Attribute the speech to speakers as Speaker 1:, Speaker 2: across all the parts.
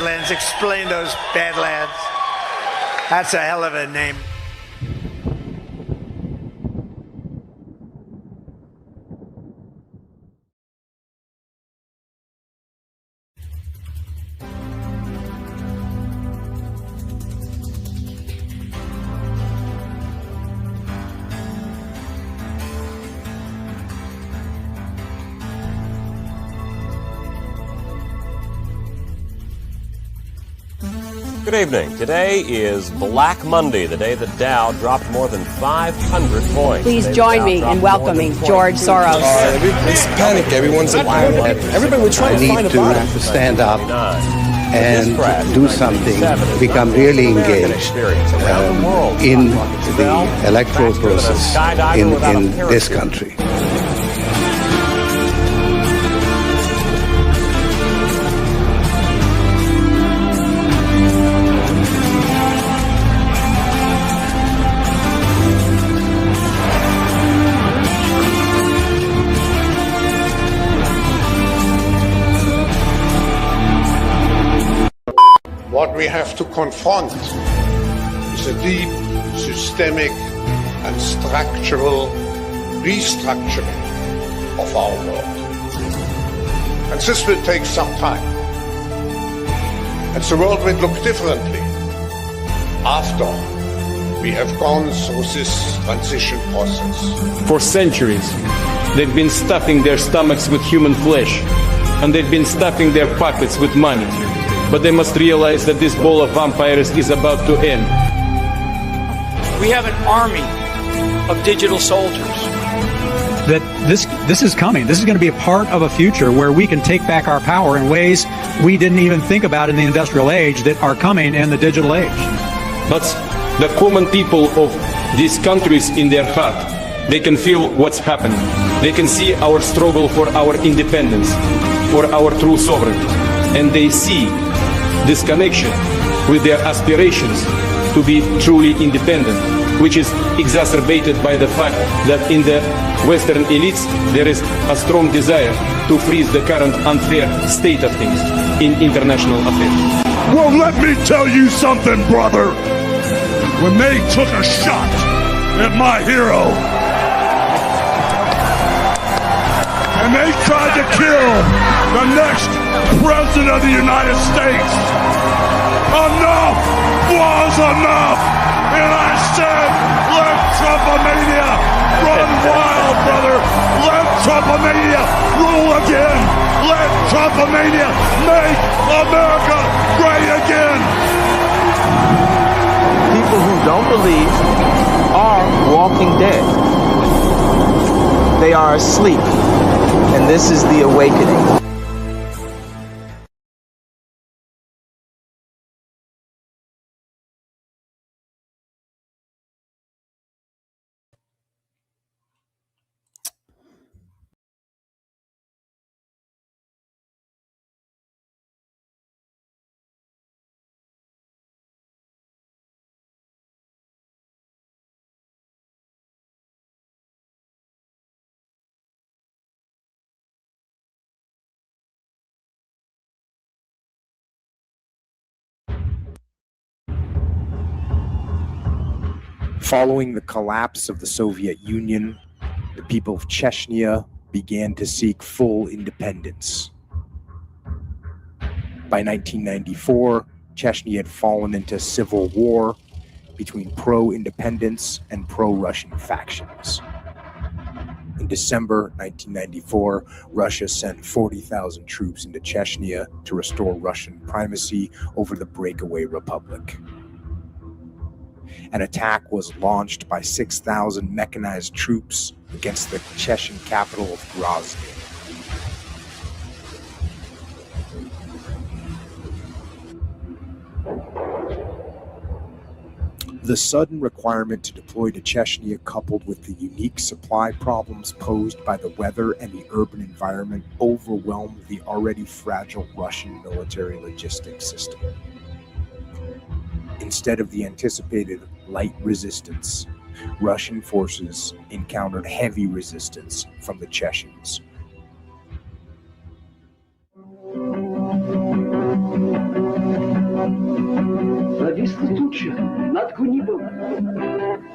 Speaker 1: Badlands. Explain those Badlands. That's a hell of a name.
Speaker 2: Good evening. Today is Black Monday, the day the Dow dropped more than 500 points.
Speaker 3: Please join me in welcoming George Soros.
Speaker 4: It's panic. Everyone's everybody would try to find a bottom.
Speaker 5: To stand up and do something, become really engaged in the electoral process in this country.
Speaker 6: What we have to confront is a deep, systemic and structural restructuring of our world. And this will take some time. And the world will look differently after we have gone through this transition process.
Speaker 7: For centuries, they've been stuffing their stomachs with human flesh, and they've been stuffing their pockets with money. But they must realize that this bowl of vampires is about to end.
Speaker 8: We have an army of digital soldiers.
Speaker 9: That this is coming. This is going to be a part of a future where we can take back our power in ways we didn't even think about in the industrial age that are coming in the digital age.
Speaker 7: But the common people of these countries in their heart, they can feel what's happening. They can see our struggle for our independence, for our true sovereignty. And they see this connection with their aspirations to be truly independent, which is exacerbated by the fact that in the Western elites there is a strong desire to freeze the current unfair state of things in international affairs.
Speaker 10: Well, let me tell you something, brother. When they took a shot at my hero, and they tried to kill the next President of the United States, enough was enough. And I said, let Trumpomania run wild, brother. Let Trumpomania rule again. Let Trumpomania make America great again.
Speaker 11: People who don't believe are walking dead. They are asleep. And this is the awakening.
Speaker 12: Following the collapse of the Soviet Union, the people of Chechnya began to seek full independence. By 1994, Chechnya had fallen into civil war between pro-independence and pro-Russian factions. In December 1994, Russia sent 40,000 troops into Chechnya to restore Russian primacy over the breakaway republic. An attack was launched by 6,000 mechanized troops against the Chechen capital of Grozny. The sudden requirement to deploy to Chechnya, coupled with the unique supply problems posed by the weather and the urban environment, overwhelmed the already fragile Russian military logistics system. Instead of the anticipated light resistance, Russian forces encountered heavy resistance from the Chechens.
Speaker 13: тучи над Кунибом,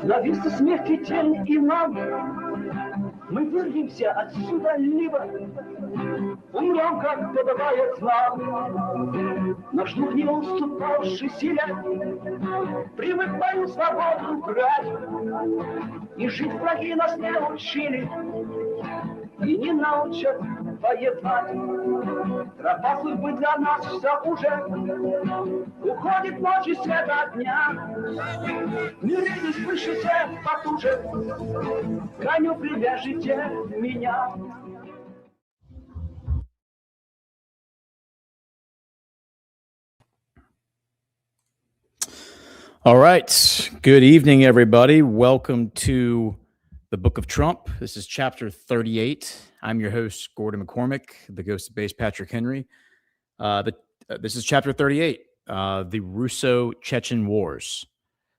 Speaker 13: нависла смерти тень и нам. Мы вырвемся отсюда либо умрем, как подобает нам. Наш дух не уступавший силе привык мою свободу брать. И жить враги нас не учили и не научат воевать. Тропа судьбы для нас все уже уходит ночи свет от дня. Миритесь, слышите, потуже, коню привяжите меня.
Speaker 14: All right. Good evening, everybody. Welcome to the Book of Trump. This is chapter 38. I'm your host, Gordon McCormick, the ghost of base Patrick Henry. This is chapter 38, the Russo-Chechen Wars.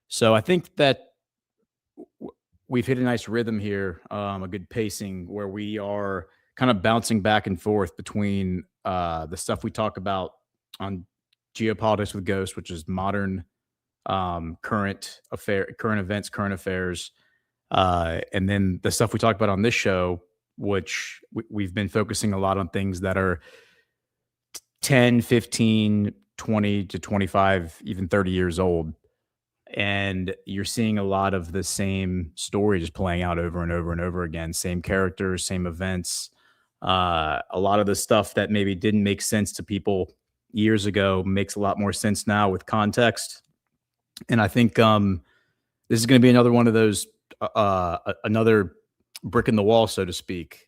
Speaker 14: So I think that we've hit a nice rhythm here, a good pacing where we are kind of bouncing back and forth between the stuff we talk about on Geopolitics with Ghost, which is modern current events, current affairs, and then the stuff we talk about on this show, which we've been focusing a lot on things that are 10, 15, 20 to 25, even 30 years old. And you're seeing a lot of the same story just playing out over and over and over again. Same characters, same events. A lot of the stuff that maybe didn't make sense to people years ago makes a lot more sense now with context. And I think this is going to be another one of those, another brick in the wall, so to speak,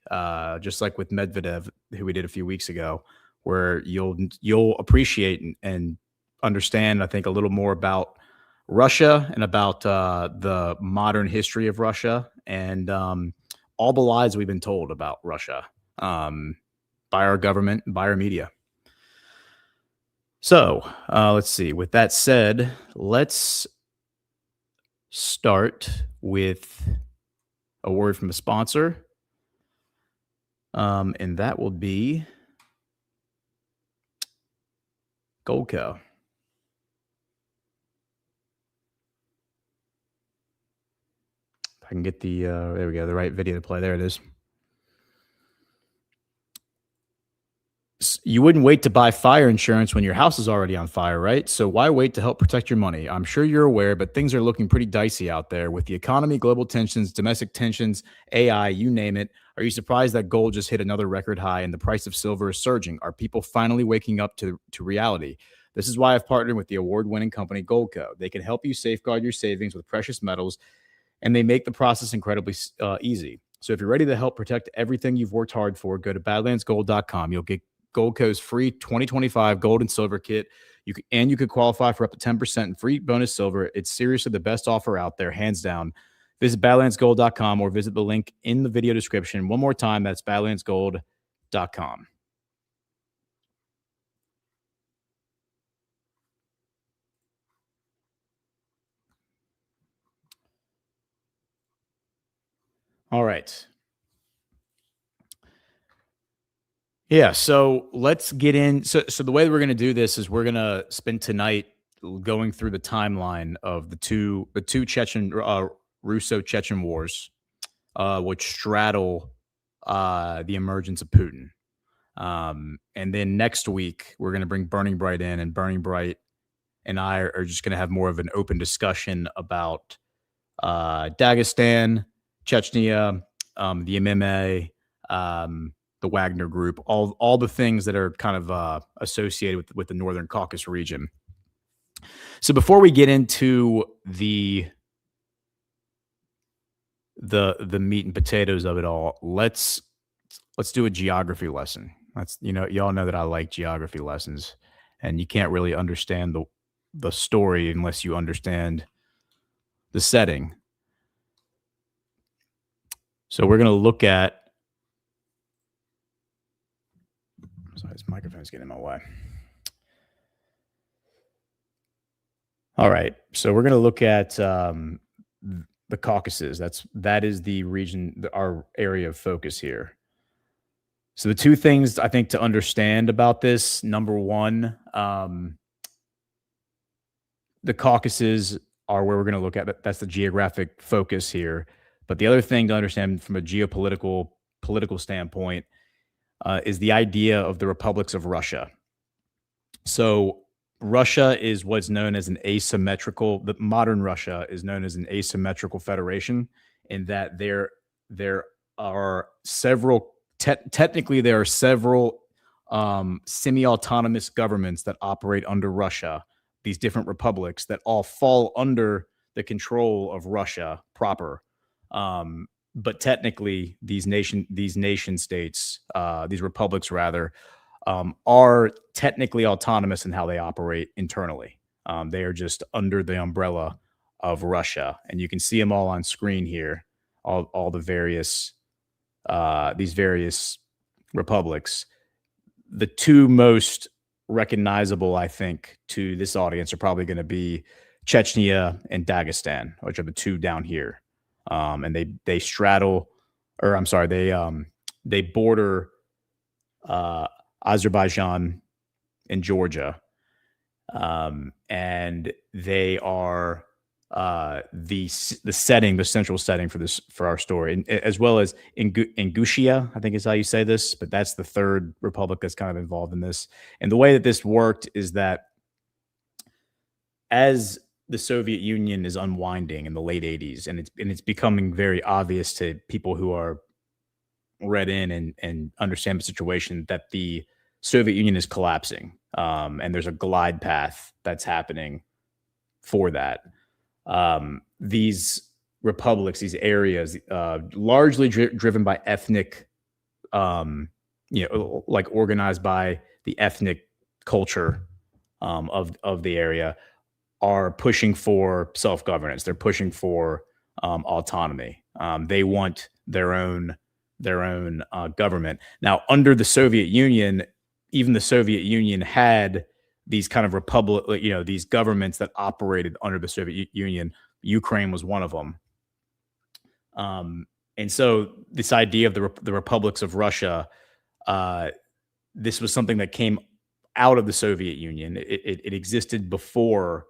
Speaker 14: just like with Medvedev, who we did a few weeks ago, where you'll appreciate and understand, I think, a little more about Russia and about the modern history of Russia and all the lies we've been told about Russia by our government and by our media. So let's see. With that said, let's start with a word from a sponsor. And that will be Goldco. If I can get the, there we go, the right video to play. There it is. You wouldn't wait to buy fire insurance when your house is already on fire, right? So why wait to help protect your money? I'm sure you're aware, but things are looking pretty dicey out there with the economy, global tensions, domestic tensions, AI, you name it. Are you surprised that gold just hit another record high and the price of silver is surging? Are people finally waking up to reality? This is why I've partnered with the award-winning company Goldco. They can help you safeguard your savings with precious metals, and they make the process incredibly easy. So if you're ready to help protect everything you've worked hard for, go to badlandsgold.com. You'll get Goldco's free 2025 gold and silver kit. You could qualify for up to 10% in free bonus silver. It's seriously the best offer out there, hands down. Visit badlandsgold.com or visit the link in the video description. One more time, that's badlandsgold.com. All right. Yeah, so let's get in. So the way that we're going to do this is we're going to spend tonight going through the timeline of the two Chechen Russo-Chechen wars, which straddle the emergence of Putin. And then next week we're going to bring Burning Bright in, and Burning Bright and I are just going to have more of an open discussion about Dagestan, Chechnya, the MMA, the Wagner Group, all the things that are kind of associated with the Northern Caucasus region. So before we get into the meat and potatoes of it all, let's do a geography lesson. That's, y'all know that I like geography lessons, and you can't really understand the story unless you understand the setting. So we're going to look at, sorry, this microphone's getting in my way. All right, so we're going to look at the Caucasus. That is the region, our area of focus here. So the two things I think to understand about this, number one, the Caucasus are where we're going to look at. That's the geographic focus here. But the other thing to understand from a political standpoint is the idea of the republics of Russia. So Russia is what's known as the modern Russia is known as an asymmetrical federation, in that there are several, technically there are several semi-autonomous governments that operate under Russia, these different republics that all fall under the control of Russia proper. But technically these nation states, these republics rather, are technically autonomous in how they operate internally. They are just under the umbrella of Russia, and you can see them all on screen here. All the various these various republics. The two most recognizable, I think, to this audience are probably going to be Chechnya and Dagestan, which are the two down here, and they straddle, or I'm sorry, they border Azerbaijan and Georgia, and they are the central setting for our story, and, as well as Ingushetia, I think is how you say this, but that's the third republic that's kind of involved in this. And the way that this worked is that as the Soviet Union is unwinding in the late 80s, and it's becoming very obvious to people who are read in and understand the situation, that the Soviet Union is collapsing, and there's a glide path that's happening for that. These republics, these areas, largely driven by ethnic, like organized by the ethnic culture of the area, are pushing for self-governance. They're pushing for autonomy. They want their own government. Now, under the Soviet Union, even the Soviet Union had these kind of republic, these governments that operated under the Soviet Union. Ukraine was one of them. And so this idea of the republics of Russia, this was something that came out of the Soviet Union. It existed before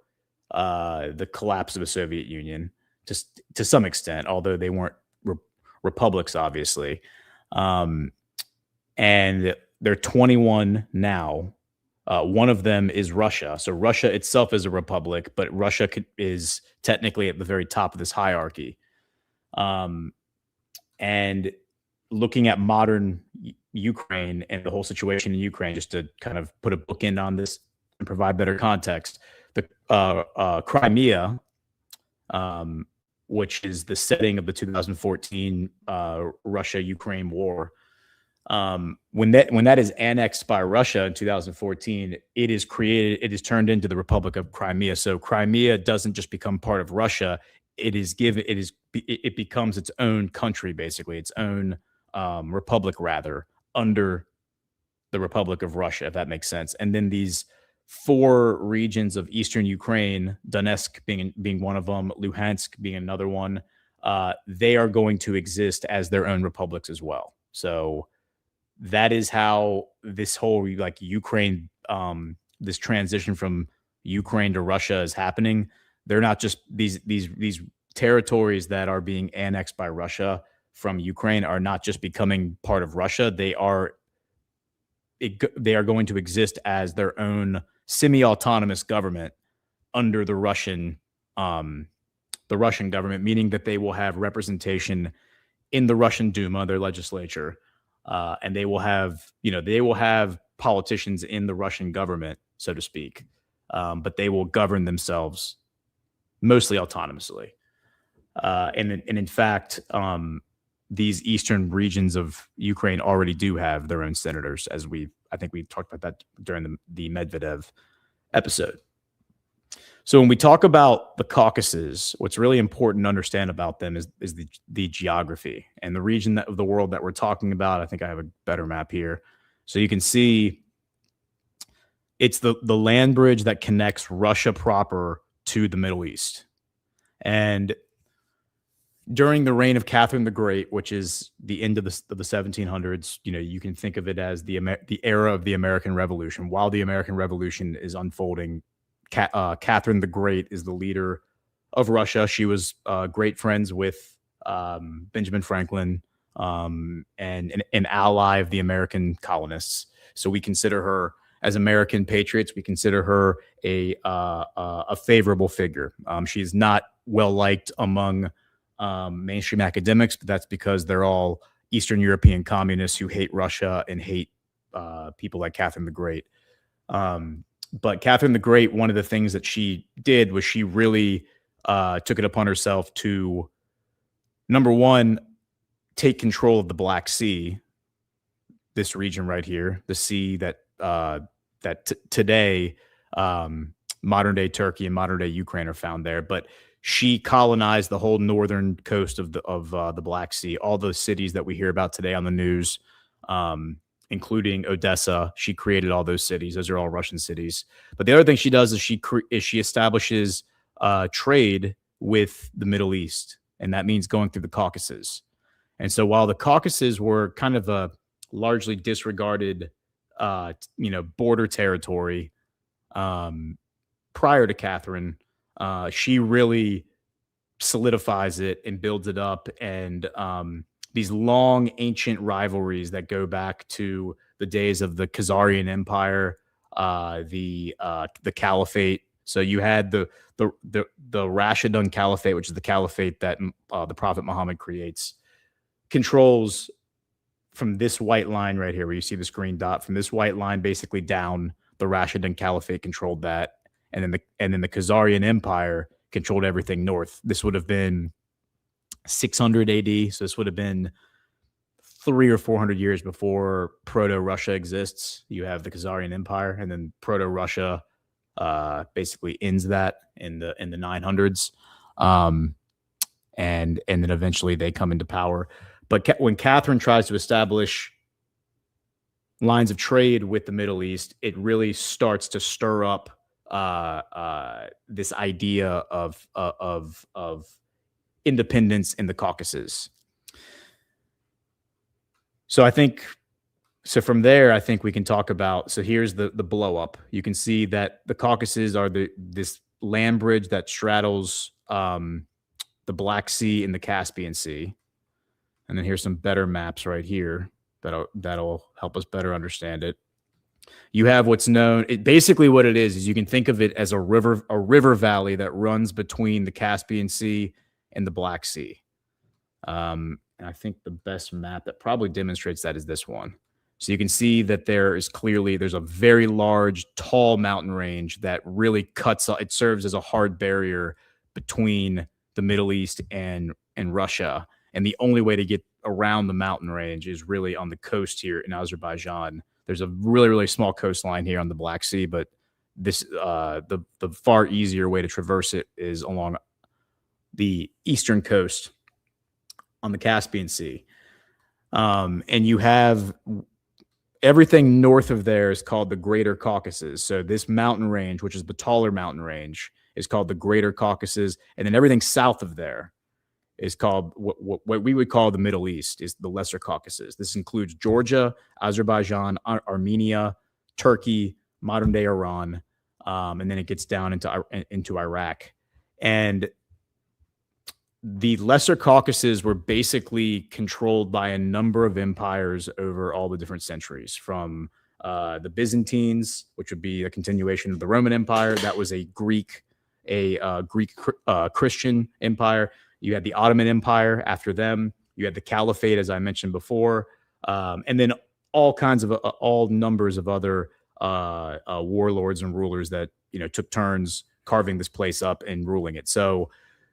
Speaker 14: the collapse of the Soviet Union, just to some extent, although they weren't republics, obviously. And there are 21 now. One of them is Russia. So Russia itself is a republic, but Russia is technically at the very top of this hierarchy. And looking at modern Ukraine and the whole situation in Ukraine, just to kind of put a bookend on this and provide better context, the Crimea, which is the setting of the 2014 Russia-Ukraine war, when that is annexed by Russia in 2014, it is turned into the Republic of Crimea. So Crimea doesn't just become part of Russia. It becomes its own country, basically its own republic, rather, under the Republic of Russia, if that makes sense. And then these 4 regions of eastern Ukraine, Donetsk being one of them, Luhansk being another one, they are going to exist as their own republics as well. So that is how this whole Ukraine, this transition from Ukraine to Russia is happening. They're not just these territories that are being annexed by Russia from Ukraine are not just becoming part of Russia. They are going to exist as their own semi-autonomous government under the Russian government, meaning that they will have representation in the Russian Duma, their legislature. And they will have politicians in the Russian government, so to speak, but they will govern themselves mostly autonomously. And in fact, these eastern regions of Ukraine already do have their own senators, as I think we talked about that during the Medvedev episode. So when we talk about the Caucasus, what's really important to understand about them is the geography and the region of the world that we're talking about. I think I have a better map here. So you can see it's the land bridge that connects Russia proper to the Middle East. And during the reign of Catherine the Great, which is the end of the 1700s, you can think of it as the era of the American Revolution. While the American Revolution is unfolding Catherine the Great is the leader of Russia. She was great friends with Benjamin Franklin and an ally of the American colonists. So we consider her, as American patriots, we consider her a favorable figure. She's not well liked among mainstream academics, but that's because they're all Eastern European communists who hate Russia and hate people like Catherine the Great. But Catherine the Great, one of the things that she did was she really took it upon herself to, number one, take control of the Black Sea, this region right here, the sea that today modern day Turkey and modern day Ukraine are found there. But she colonized the whole northern coast of the Black Sea, all the cities that we hear about today on the news, including Odessa. She created all those cities. Those are all Russian cities. But the other thing she does is she establishes trade with the Middle East, and that means going through the Caucasus. And so while the Caucasus were kind of a largely disregarded, border territory prior to Catherine, she really solidifies it and builds it up. And these long ancient rivalries that go back to the days of the Khazarian Empire, the Caliphate. So you had the Rashidun Caliphate, which is the caliphate that the Prophet Muhammad creates, controls from this white line right here, where you see this green dot, from this white line basically down. The Rashidun Caliphate controlled that, and then the Khazarian Empire controlled everything north. This would have been 600 AD, so this would have been 300 or 400 years before Proto-Russia exists. You have the Khazarian Empire, and then Proto-Russia basically ends that in the 900s, and then eventually they come into power. But when Catherine tries to establish lines of trade with the Middle East, it really starts to stir up this idea of independence in the Caucasus. So from there, I think we can talk about, so here's the blow up. You can see that the Caucasus are this land bridge that straddles the Black Sea and the Caspian Sea. And then here's some better maps right here that'll help us better understand it. You have what's known, basically what it is you can think of it as a river valley that runs between the Caspian Sea and the Black Sea. And I think the best map that probably demonstrates that is this one. So you can see that there's a very large, tall mountain range that really it serves as a hard barrier between the Middle East and Russia. And the only way to get around the mountain range is really on the coast here in Azerbaijan. There's a really, really small coastline here on the Black Sea, but this the far easier way to traverse it is along the eastern coast on the Caspian Sea. And you have everything north of there is called the Greater Caucasus. So this mountain range, which is the taller mountain range, is called the Greater Caucasus. And then everything south of there is called what we would call the Middle East, is the Lesser Caucasus. This includes Georgia, Azerbaijan, Armenia, Turkey, modern day Iran, and then it gets down into Iraq. And the Lesser Caucasus were basically controlled by a number of empires over all the different centuries, from the Byzantines, which would be a continuation of the Roman Empire. That was a Greek Christian empire. You had the Ottoman Empire after them. You had the Caliphate, as I mentioned before, and then all numbers of other warlords and rulers that took turns carving this place up and ruling it. So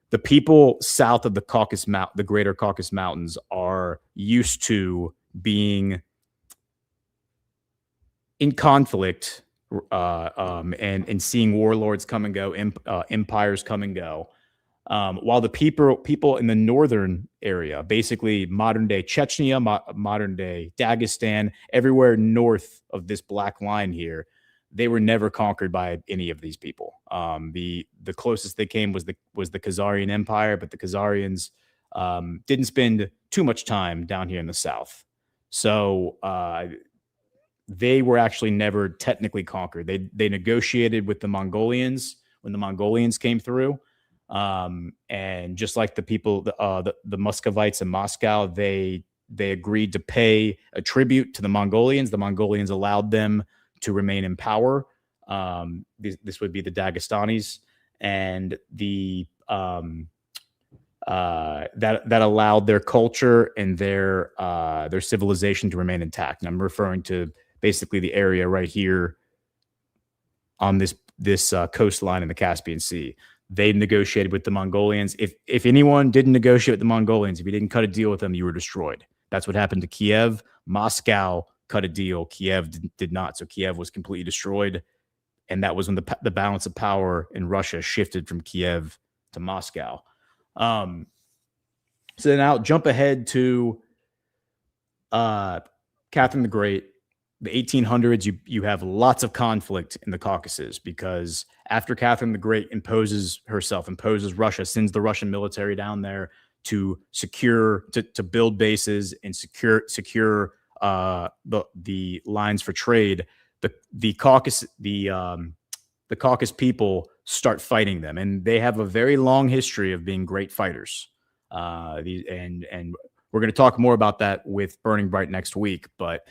Speaker 14: the people south of the the Greater Caucasus Mountains are used to being in conflict and seeing warlords come and go, empires come and go. While the people in the northern area, basically modern day Chechnya, modern day Dagestan, everywhere north of this black line here, they were never conquered by any of these people. The closest they came was the Khazarian Empire, but the Khazarians didn't spend too much time down here in the south. So they were actually never technically conquered. They negotiated with the Mongolians when the Mongolians came through. And just like the people, the Muscovites in Moscow, they agreed to pay a tribute to the Mongolians. The Mongolians allowed them to remain in power. This would be the Dagestanis, and that allowed their culture and their civilization to remain intact. And I'm referring to basically the area right here on this coastline in the Caspian Sea. They negotiated with the Mongolians. If anyone didn't negotiate with the Mongolians, if you didn't cut a deal with them, you were destroyed. That's what happened to Kiev. Moscow cut a deal. Kiev did not. So Kiev was completely destroyed. And that was when the balance of power in Russia shifted from Kiev to Moscow. So now jump ahead to Catherine the Great. The 1800s, you have lots of conflict in the Caucasus, because after Catherine the Great imposes Russia, sends the Russian military down there to build bases and secure the lines for trade. The Caucasus people start fighting them, and they have a very long history of being great fighters. And we're going to talk more about that with Burning Bright next week, but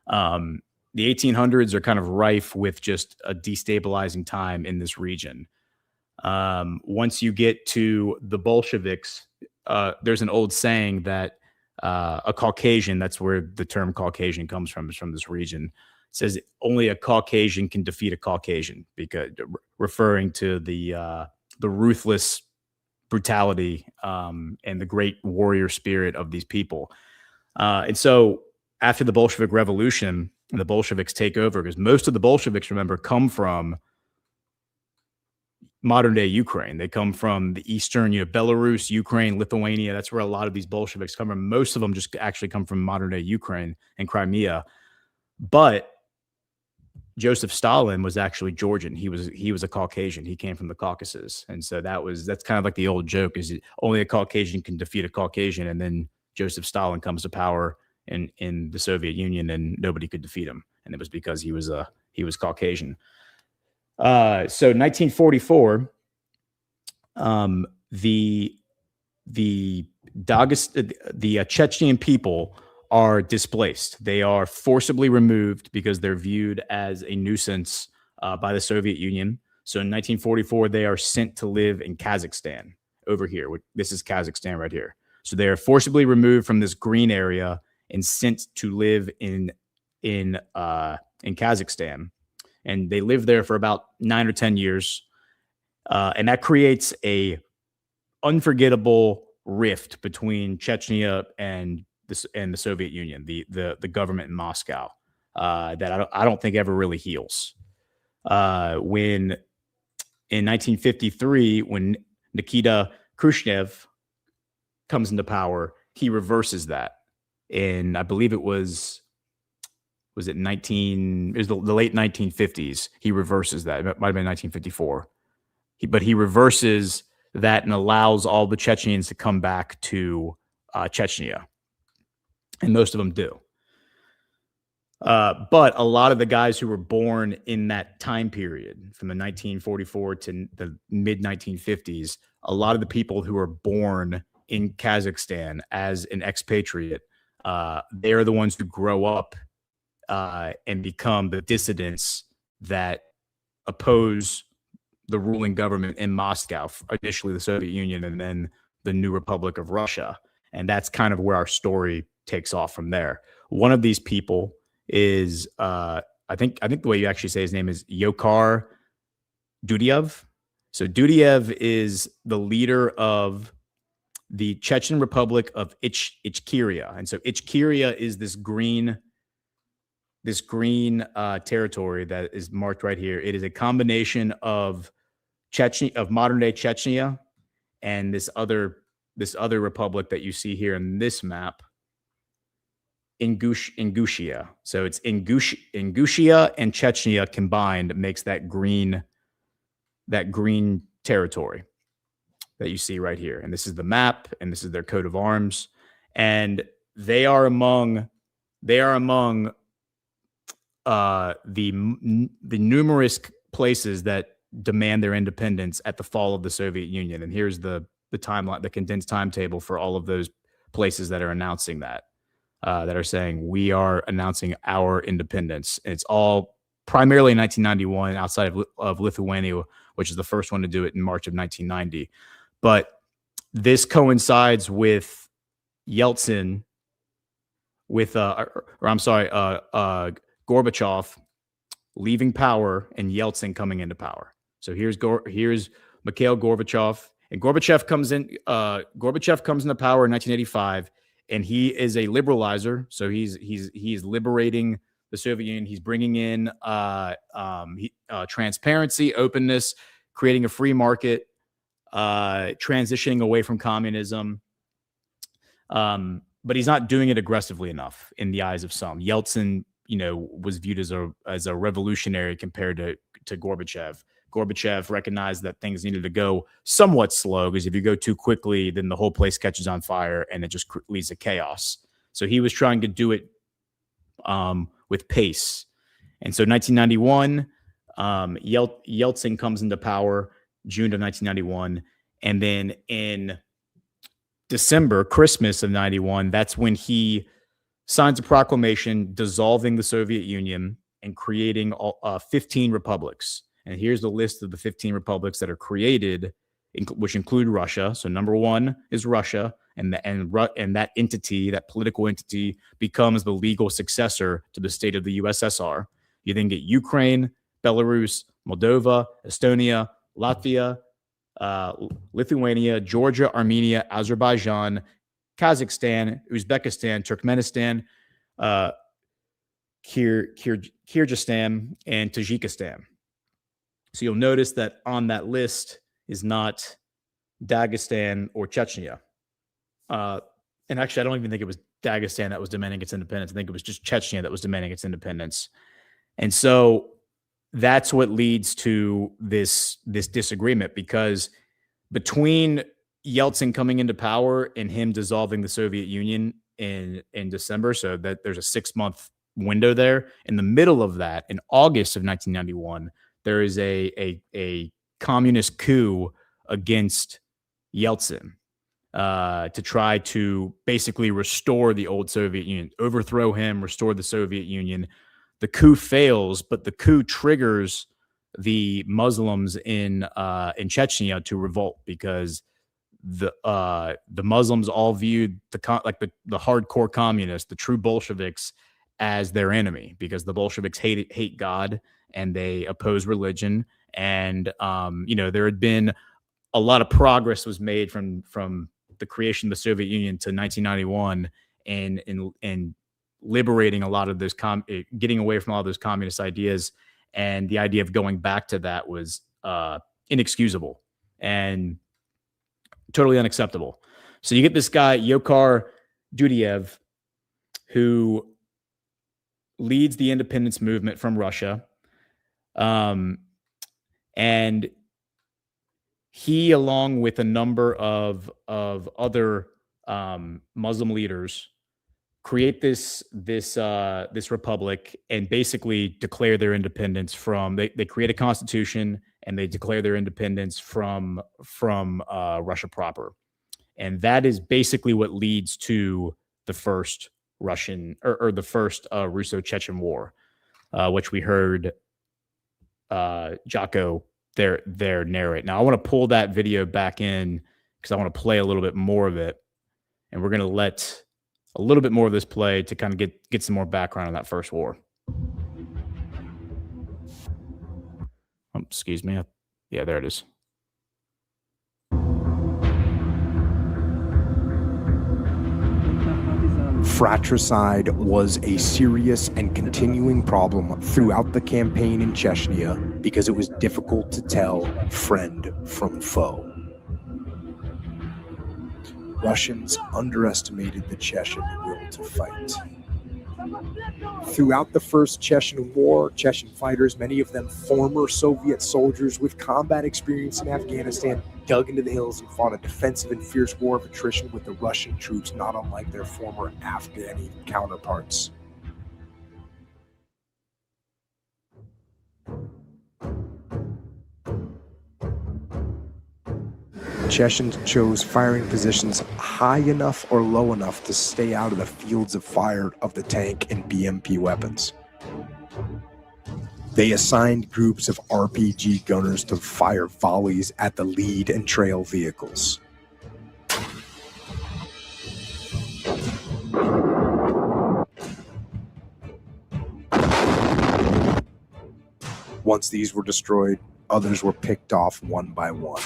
Speaker 14: the 1800s are kind of rife with just a destabilizing time in this region. Once you get to the Bolsheviks, there's an old saying that a Caucasian, that's where the term Caucasian comes from, is from this region. It says only a Caucasian can defeat a Caucasian, because referring to the ruthless brutality and the great warrior spirit of these people. And so after the Bolshevik Revolution, the Bolsheviks take over, because most of the Bolsheviks, remember, come from modern day Ukraine. They come from the eastern, Belarus, Ukraine, Lithuania. That's where a lot of these Bolsheviks come from. Most of them just actually come from modern day Ukraine and Crimea. But Joseph Stalin was actually Georgian. He was a Caucasian. He came from the Caucasus. And so that's kind of like the old joke, is only a Caucasian can defeat a Caucasian. And then Joseph Stalin comes to power in the Soviet Union, and nobody could defeat him. And it was because he was Caucasian. So 1944, the Chechnyan people are displaced. They are forcibly removed because they're viewed as a nuisance by the Soviet Union. So in 1944, they are sent to live in Kazakhstan over here. This is Kazakhstan right here. So they are forcibly removed from this green area and sent to live in Kazakhstan. And they live there for about 9 or 10 years. And that creates a unforgettable rift between Chechnya and the Soviet Union, the government in Moscow, that I don't think ever really heals. When in 1953, when Nikita Khrushchev comes into power, he reverses that. And I believe it was the late 1950s. He reverses that. It might have been 1954. But he reverses that and allows all the Chechens to come back to Chechnya. And most of them do. But a lot of the guys who were born in that time period, from the 1944 to the mid-1950s, a lot of the people who were born in Kazakhstan as an expatriate, they're the ones who grow up and become the dissidents that oppose the ruling government in Moscow, initially the Soviet Union and then the new Republic of Russia. And that's kind of where our story takes off from there. One of these people is, I think the way you actually say his name is Yokar Dudayev. So Dudayev is the leader of the Chechen Republic of Ichkeria. And so Ichkeria is this green territory that is marked right here. It is a combination of modern day Chechnya and this other republic that you see here in this map, Ingushetia. So it's Ingushetia and Chechnya combined makes that green territory that you see right here. And this is the map, and this is their coat of arms. And they are among the numerous places that demand their independence at the fall of the Soviet Union. And here's the timeline, the condensed timetable for all of those places that are announcing that are saying we are announcing our independence. And it's all primarily in 1991 outside of Lithuania, which is the first one to do it in March of 1990. But this coincides with Yeltsin, Gorbachev leaving power and Yeltsin coming into power. So here's Mikhail Gorbachev, and Gorbachev comes into power in 1985, and he is a liberalizer. So he's liberating the Soviet Union. He's bringing in transparency, openness, creating a free market, transitioning away from communism. But he's not doing it aggressively enough in the eyes of some. Yeltsin, was viewed as a revolutionary compared to Gorbachev. Gorbachev recognized that things needed to go somewhat slow, because if you go too quickly, then the whole place catches on fire and it just leads to chaos. So he was trying to do it with pace. And so 1991, Yeltsin comes into power, June of 1991. And then in December, Christmas of 91, that's when he signs a proclamation dissolving the Soviet Union and creating 15 republics. And here's the list of the 15 republics that are created, which include Russia. So number one is Russia, and that entity, that political entity, becomes the legal successor to the state of the USSR. You then get Ukraine, Belarus, Moldova, Estonia, Latvia, Lithuania, Georgia, Armenia, Azerbaijan, Kazakhstan, Uzbekistan, Turkmenistan, Kyrgyzstan, and Tajikistan. So you'll notice that on that list is not Dagestan or Chechnya. And actually, I don't even think it was Dagestan that was demanding its independence. I think it was just Chechnya that was demanding its independence. And so that's what leads to this disagreement, because between Yeltsin coming into power and him dissolving the Soviet Union in December, so that there's a 6-month window there. In the middle of that, in August of 1991, there is a communist coup against Yeltsin to try to basically restore the old Soviet Union, overthrow him, restore the Soviet Union. The coup fails, but the coup triggers the Muslims in Chechnya to revolt, because the Muslims all viewed the hardcore communists, the true Bolsheviks, as their enemy, because the Bolsheviks hate God and they oppose religion. And there had been a lot of progress was made from the creation of the Soviet Union to 1991 in liberating a lot of those, getting away from all those communist ideas. And the idea of going back to that was inexcusable and totally unacceptable. So you get this guy, Yokar Dudayev, who leads the independence movement from Russia. And he, along with a number of other Muslim leaders, create this republic and basically declare their independence from. They create a constitution and they declare their independence from Russia proper, and that is basically what leads to the first Russian or the first Russo-Chechen war, which we heard Jocko there narrate. Now I want to pull that video back in because I want to play a little bit more of it, and we're going to let a little bit more of this play to kind of get some more background on that first war. Oh, excuse me. Yeah, there it is.
Speaker 12: Fratricide was a serious and continuing problem throughout the campaign in Chechnya because it was difficult to tell friend from foe. Russians underestimated the Chechen will to fight. Throughout the First Chechen War, Chechen fighters, many of them former Soviet soldiers with combat experience in Afghanistan, dug into the hills and fought a defensive and fierce war of attrition with the Russian troops, not unlike their former Afghani counterparts. Chechens chose firing positions high enough or low enough to stay out of the fields of fire of the tank and BMP weapons. They assigned groups of RPG gunners to fire volleys at the lead and trail vehicles. Once these were destroyed, others were picked off one by one.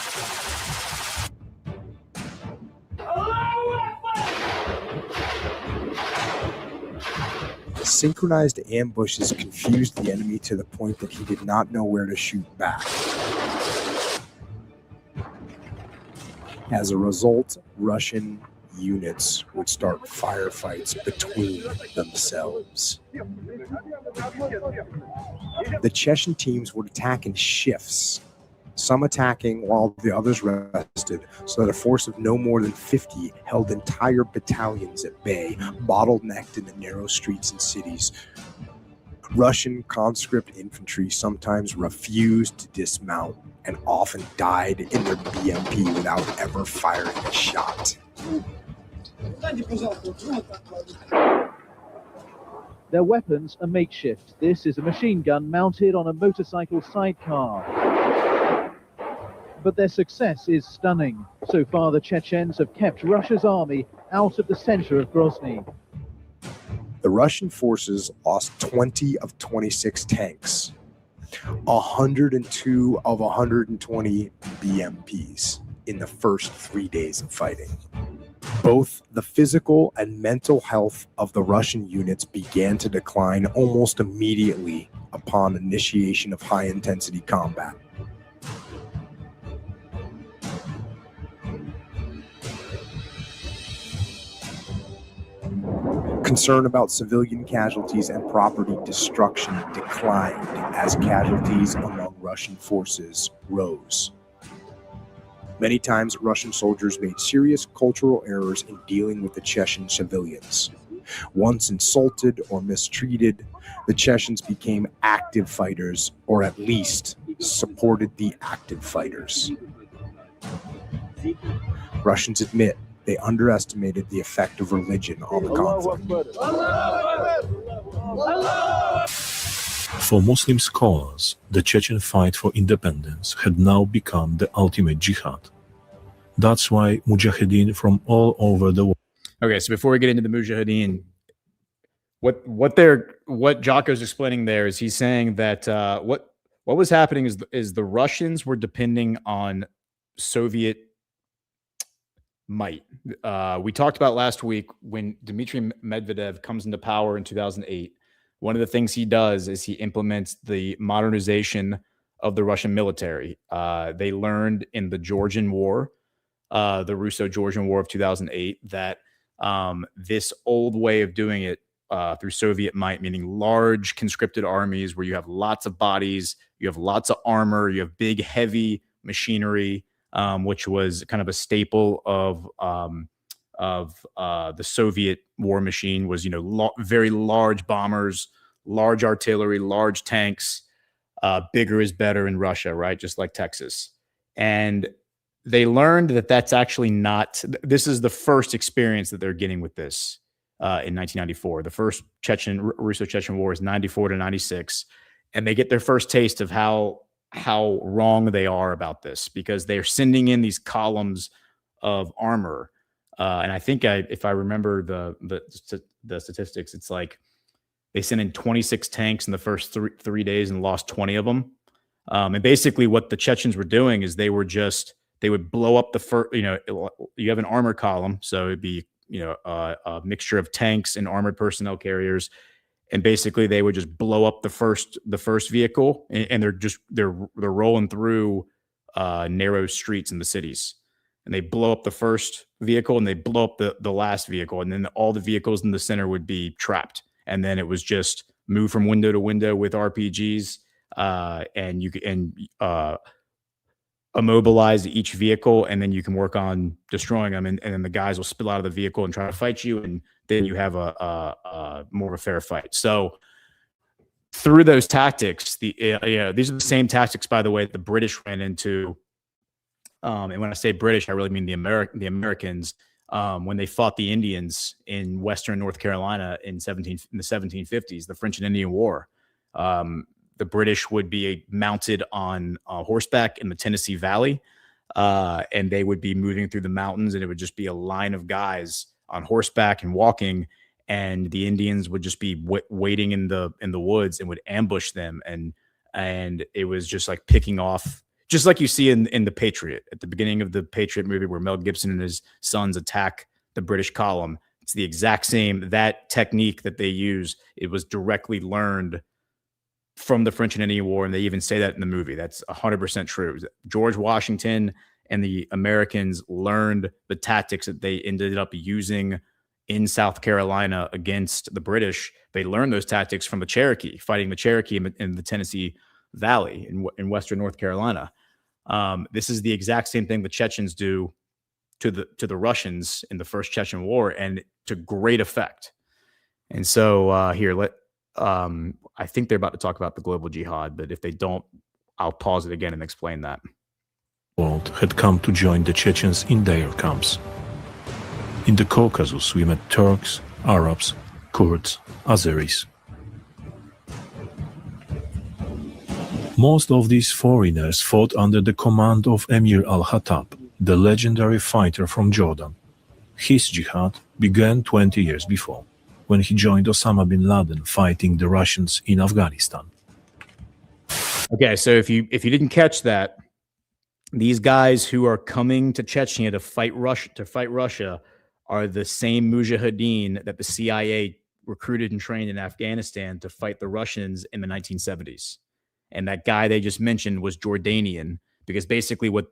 Speaker 12: Synchronized ambushes confused the enemy to the point that he did not know where to shoot back. As a result, Russian units would start firefights between themselves. The Chechen teams would attack in shifts, some attacking while the others rested, so that a force of no more than 50 held entire battalions at bay, bottlenecked in the narrow streets and cities. Russian conscript infantry sometimes refused to dismount and often died in their BMP without ever firing a shot.
Speaker 15: Their weapons are makeshift. This is a machine gun mounted on a motorcycle sidecar. But their success is stunning. So far, the Chechens have kept Russia's army out of the center of Grozny.
Speaker 12: The Russian forces lost 20 of 26 tanks, 102 of 120 BMPs in the first 3 days of fighting. Both the physical and mental health of the Russian units began to decline almost immediately upon initiation of high-intensity combat. Concern about civilian casualties and property destruction declined as casualties among Russian forces rose. Many times, Russian soldiers made serious cultural errors in dealing with the Chechen civilians. Once insulted or mistreated, the Chechens became active fighters, or at least supported the active fighters. Russians admit they underestimated the effect of religion on the conflict.
Speaker 16: For Muslim scholars, the Chechen fight for independence had now become the ultimate jihad. That's why mujahideen from all over the world.
Speaker 14: Okay, so before we get into the mujahideen, what Jocko's explaining there is he's saying that what was happening is the Russians were depending on Soviet might. We talked about last week when Dmitry Medvedev comes into power in 2008. One of the things he does is he implements the modernization of the Russian military. They learned in the Georgian War, the Russo-Georgian War of 2008, that this old way of doing it through Soviet might, meaning large conscripted armies where you have lots of bodies, you have lots of armor, you have big, heavy machinery, which was kind of a staple of the Soviet war machine, was, very large bombers, large artillery, large tanks. Bigger is better in Russia, right? Just like Texas. And they learned that that's actually not, this is the first experience that they're getting with this in 1994. The first Russo-Chechen war is 94 to 96. And they get their first taste of how wrong they are about this, because they're sending in these columns of armor. And I think if I remember the statistics, it's like they sent in 26 tanks in the first three days and lost 20 of them. And basically what the Chechens were doing is they would blow up the first, you have an armor column. So it'd be, a mixture of tanks and armored personnel carriers. And basically they would just blow up the first vehicle, and they're rolling through narrow streets in the cities. And they blow up the first vehicle and they blow up the last vehicle. And then all the vehicles in the center would be trapped. And then it was just move from window to window with RPGs. And you can immobilize each vehicle, and then you can work on destroying them. And then the guys will spill out of the vehicle and try to fight you. And then you have a more of a fair fight. So through those tactics, these are the same tactics, by the way, that the British ran into And when I say British, I really mean the Americans. When they fought the Indians in Western North Carolina in the 1750s, the French and Indian War, the British would be mounted on horseback in the Tennessee Valley, and they would be moving through the mountains, and it would just be a line of guys on horseback and walking, and the Indians would just be waiting in the woods and would ambush them, and it was just like picking off, just like you see in The Patriot, at the beginning of the Patriot movie where Mel Gibson and his sons attack the British column. It's the exact same, that technique that they use. It was directly learned from the French and Indian War, and they even say that in the movie. That's 100% true. George Washington and the Americans learned the tactics that they ended up using in South Carolina against the British. They learned those tactics from the Cherokee, fighting the Cherokee in the Tennessee Valley in Western North Carolina. This is the exact same thing the Chechens do to the Russians in the First Chechen War, and to great effect. And so I think they're about to talk about the global jihad, but if they don't, I'll pause it again and explain that.
Speaker 16: World had come to join the Chechens in their camps. In the Caucasus, we met Turks, Arabs, Kurds, Azeris. Most of these foreigners fought under the command of Emir al-Khattab, the legendary fighter from Jordan. His jihad began 20 years before, when he joined Osama bin Laden fighting the Russians in Afghanistan.
Speaker 14: Okay, so if you didn't catch that, these guys who are coming to Chechnya to fight Russia are the same mujahideen that the CIA recruited and trained in Afghanistan to fight the Russians in the 1970s. And that guy they just mentioned was Jordanian, because basically what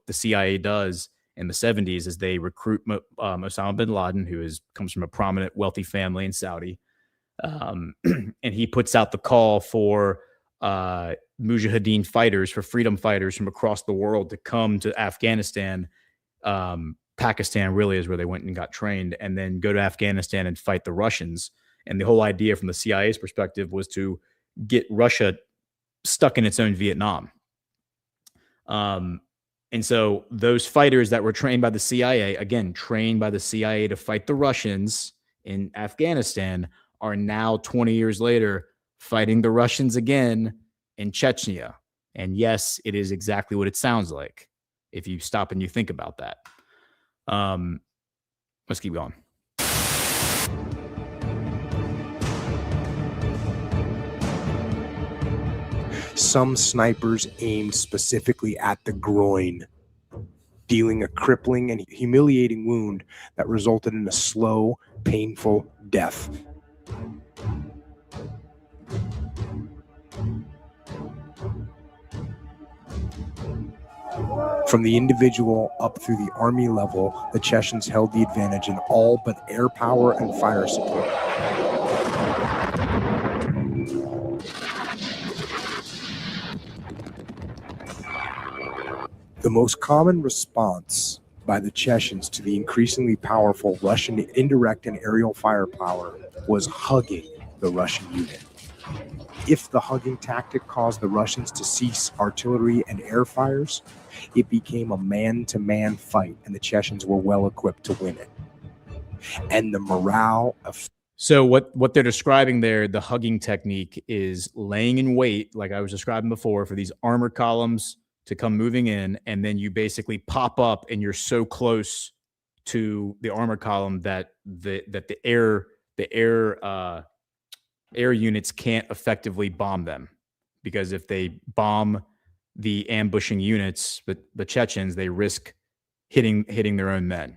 Speaker 14: the CIA does in the 70s is they recruit Osama bin Laden, who comes from a prominent, wealthy family in Saudi, and he puts out the call for mujahideen fighters, for freedom fighters from across the world to come to Afghanistan. Pakistan really is where they went and got trained, and then go to Afghanistan and fight the Russians. And the whole idea from the CIA's perspective was to get Russia stuck in its own Vietnam. And so those fighters that were trained by the CIA, again, trained by the CIA to fight the Russians in Afghanistan, are now 20 years later fighting the Russians again in Chechnya. And yes, it is exactly what it sounds like if you stop and you think about that. Let's keep going.
Speaker 12: Some snipers aimed specifically at the groin, dealing a crippling and humiliating wound that resulted in a slow, painful death. From the individual up through the army level, the Chechens held the advantage in all but air power and fire support. The most common response by the Chechens to the increasingly powerful Russian indirect and aerial firepower was hugging the Russian unit. If the hugging tactic caused the Russians to cease artillery and air fires, it became a man-to-man fight, and the Chechens were well equipped to win it. And the morale of...
Speaker 14: So what they're describing there, the hugging technique, is laying in wait, like I was describing before, for these armored columns to come moving in, and then you basically pop up and you're so close to the armor column that the air units can't effectively bomb them, because if they bomb the ambushing units, the Chechens, they risk hitting their own men.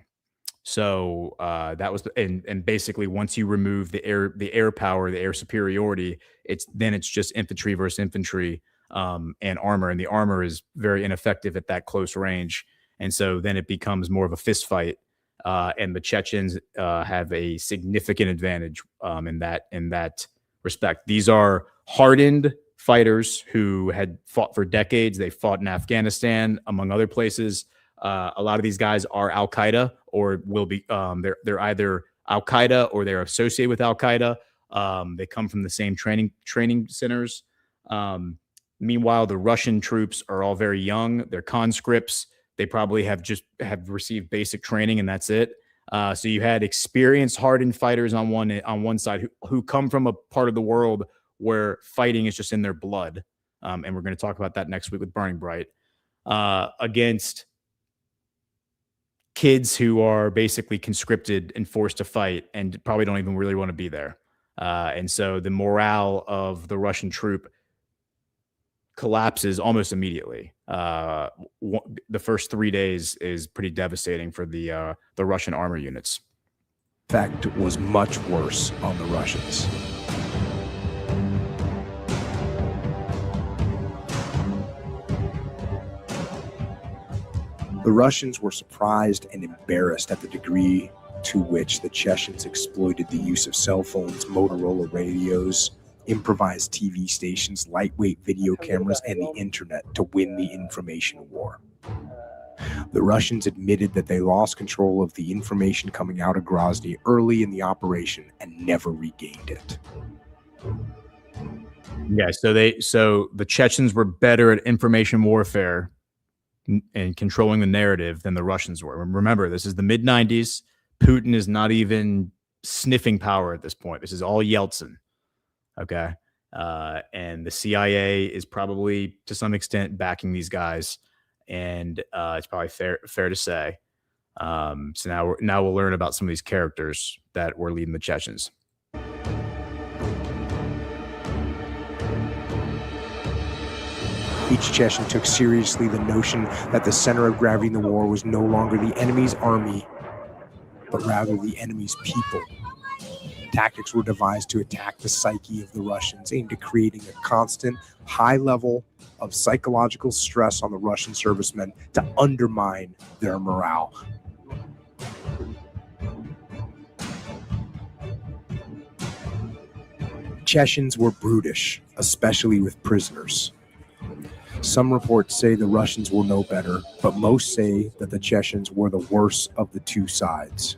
Speaker 14: So that was, and basically once you remove the air power, the air superiority, it's just infantry versus infantry. And armor, and the armor is very ineffective at that close range, and so then it becomes more of a fist fight, and the Chechens have a significant advantage in that respect. These are hardened fighters who had fought for decades. They fought in Afghanistan, among other places. A lot of these guys are Al-Qaeda, or will be. They're either Al-Qaeda or they're associated with Al-Qaeda. They come from the same training centers. Meanwhile, the Russian troops are all very young. They're conscripts. They probably have received basic training, and that's it. So you had experienced, hardened fighters on one side who come from a part of the world where fighting is just in their blood. And we're going to talk about that next week with Burning Bright, against kids who are basically conscripted and forced to fight and probably don't even really want to be there. And so the morale of the Russian troop collapses almost immediately. The first 3 days is pretty devastating for the Russian armor units.
Speaker 12: Effect was much worse on the Russians. The Russians were surprised and embarrassed at the degree to which the Chechens exploited the use of cell phones, Motorola radios, improvised TV stations, lightweight video cameras, and the internet to win the information war. The Russians admitted that they lost control of the information coming out of Grozny early in the operation and never regained it.
Speaker 14: Yeah, so the Chechens were better at information warfare and controlling the narrative than the Russians were. Remember, this is the mid-90s. Putin is not even sniffing power at this point. This is all Yeltsin. Okay. And the CIA is probably to some extent backing these guys. And it's probably fair to say. So now we'll learn about some of these characters that were leading the Chechens.
Speaker 12: Each Chechen took seriously the notion that the center of gravity in the war was no longer the enemy's army, but rather the enemy's people. Tactics were devised to attack the psyche of the Russians, aimed at creating a constant high level of psychological stress on the Russian servicemen to undermine their morale. Chechens were brutish, especially with prisoners. Some reports say the Russians were no better, but most say that the Chechens were the worst of the two sides.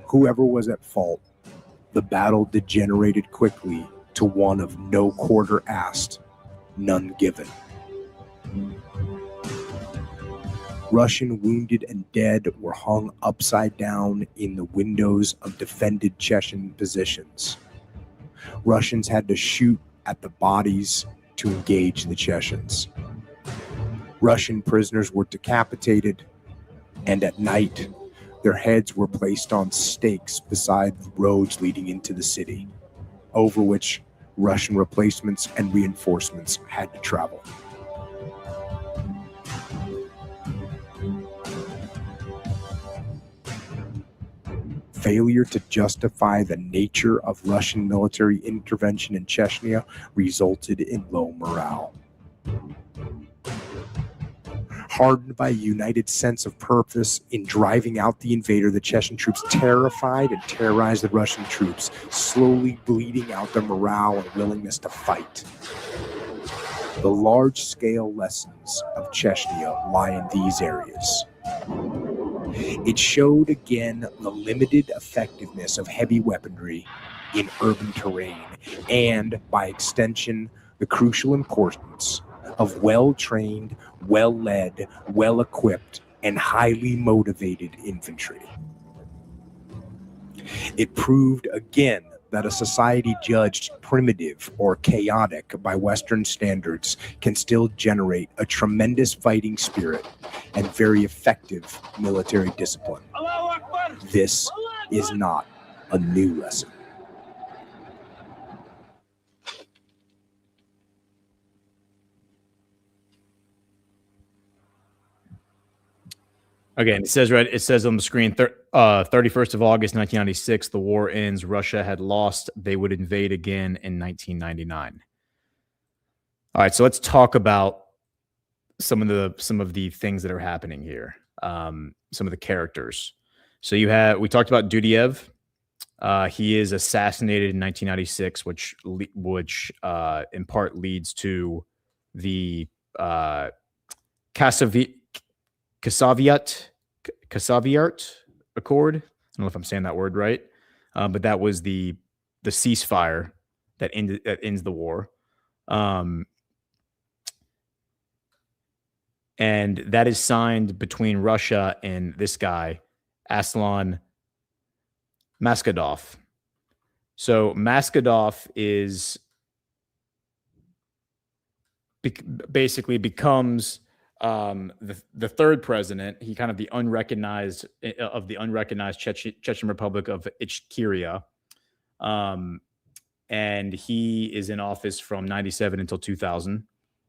Speaker 12: Whoever was at fault, the battle degenerated quickly to one of no quarter asked, none given. Russian wounded and dead were hung upside down in the windows of defended Chechen positions. Russians had to shoot at the bodies to engage the Chechens. Russian prisoners were decapitated, and at night, their heads were placed on stakes beside the roads leading into the city, over which Russian replacements and reinforcements had to travel. Failure to justify the nature of Russian military intervention in Chechnya resulted in low morale. Hardened by a united sense of purpose in driving out the invader, the Chechen troops terrified and terrorized the Russian troops, slowly bleeding out their morale and willingness to fight. The large-scale lessons of Chechnya lie in these areas. It showed again the limited effectiveness of heavy weaponry in urban terrain, and, by extension, the crucial importance of well-trained, well-led, well-equipped, and highly motivated infantry. It proved again that a society judged primitive or chaotic by Western standards can still generate a tremendous fighting spirit and very effective military discipline. This is not a new lesson.
Speaker 14: Again, it says on the screen, 31st of August, 1996, the war ends. Russia had lost. They would invade again in 1999. All right, so let's talk about some of the things that are happening here. Some of the characters. So we talked about Dudayev. He is assassinated in 1996, which in part leads to the Kasaviart Accord. I don't know if I'm saying that word right, but that was the ceasefire that ends the war. And that is signed between Russia and this guy, Aslan Maskhadov. So Maskhadov is basically becomes the third president. He kind of the unrecognized Chechen Republic of Ichkeria. And he is in office from 97 until 2000,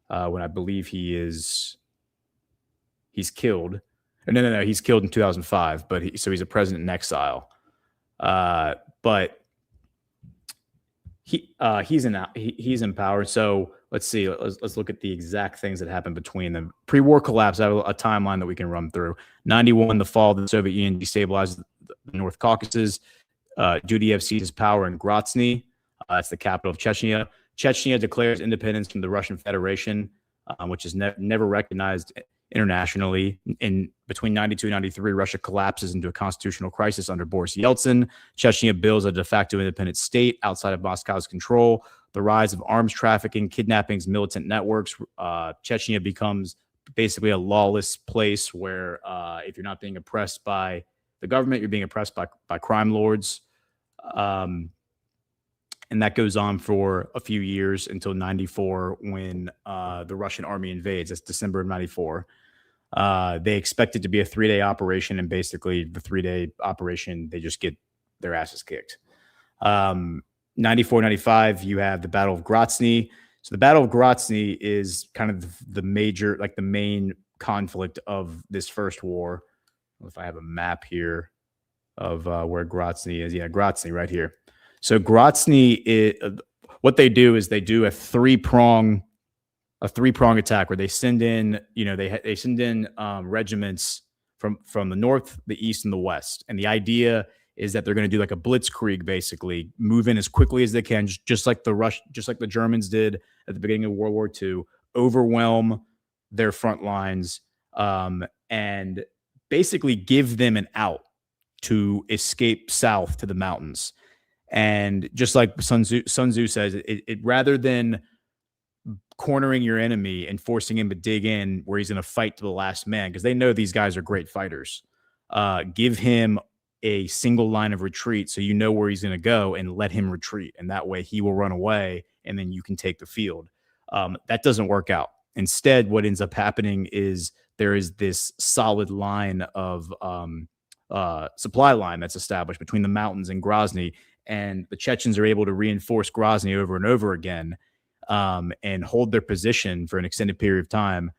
Speaker 14: when I believe he's killed. No, he's killed in 2005, so he's a president in exile. But he's in power. So let's see. Let's look at the exact things that happened between them. Pre-war collapse. I have a timeline that we can run through. 91, the fall of the Soviet Union destabilized the North Caucasus. Dudayev seizes power in Grozny. That's the capital of Chechnya. Chechnya declares independence from the Russian Federation, which is never recognized internationally. In between 92 and 93, Russia collapses into a constitutional crisis under Boris Yeltsin. Chechnya builds a de facto independent state outside of Moscow's control. The rise of arms trafficking, kidnappings, militant networks. Chechnya becomes basically a lawless place where if you're not being oppressed by the government, you're being oppressed by crime lords. And that goes on for a few years until 94 when the Russian army invades. That's December of 94. They expect it to be a 3-day operation, and basically the 3-day operation, they just get their asses kicked. 94, 95, you have the Battle of Grozny. So the Battle of Grozny is kind of the major, like the main conflict of this first war. If I have a map here of where Grozny is. Yeah, Grozny right here. So Grozny, what they do is they do a three-prong attack where they send in, they send in regiments from the north, the east, and the west. And the idea is that they're going to do like a blitzkrieg, basically move in as quickly as they can, just like the Germans did at the beginning of World War II, overwhelm their front lines, and basically give them an out to escape south to the mountains. And just like Sun Tzu says, it rather than cornering your enemy and forcing him to dig in where he's going to fight to the last man, because they know these guys are great fighters, give him a single line of retreat so you know where he's going to go and let him retreat. And that way he will run away and then you can take the field. That doesn't work out. Instead, what ends up happening is there is this solid line of supply line that's established between the mountains and Grozny. And the Chechens are able to reinforce Grozny over and over again, and hold their position for an extended period of time.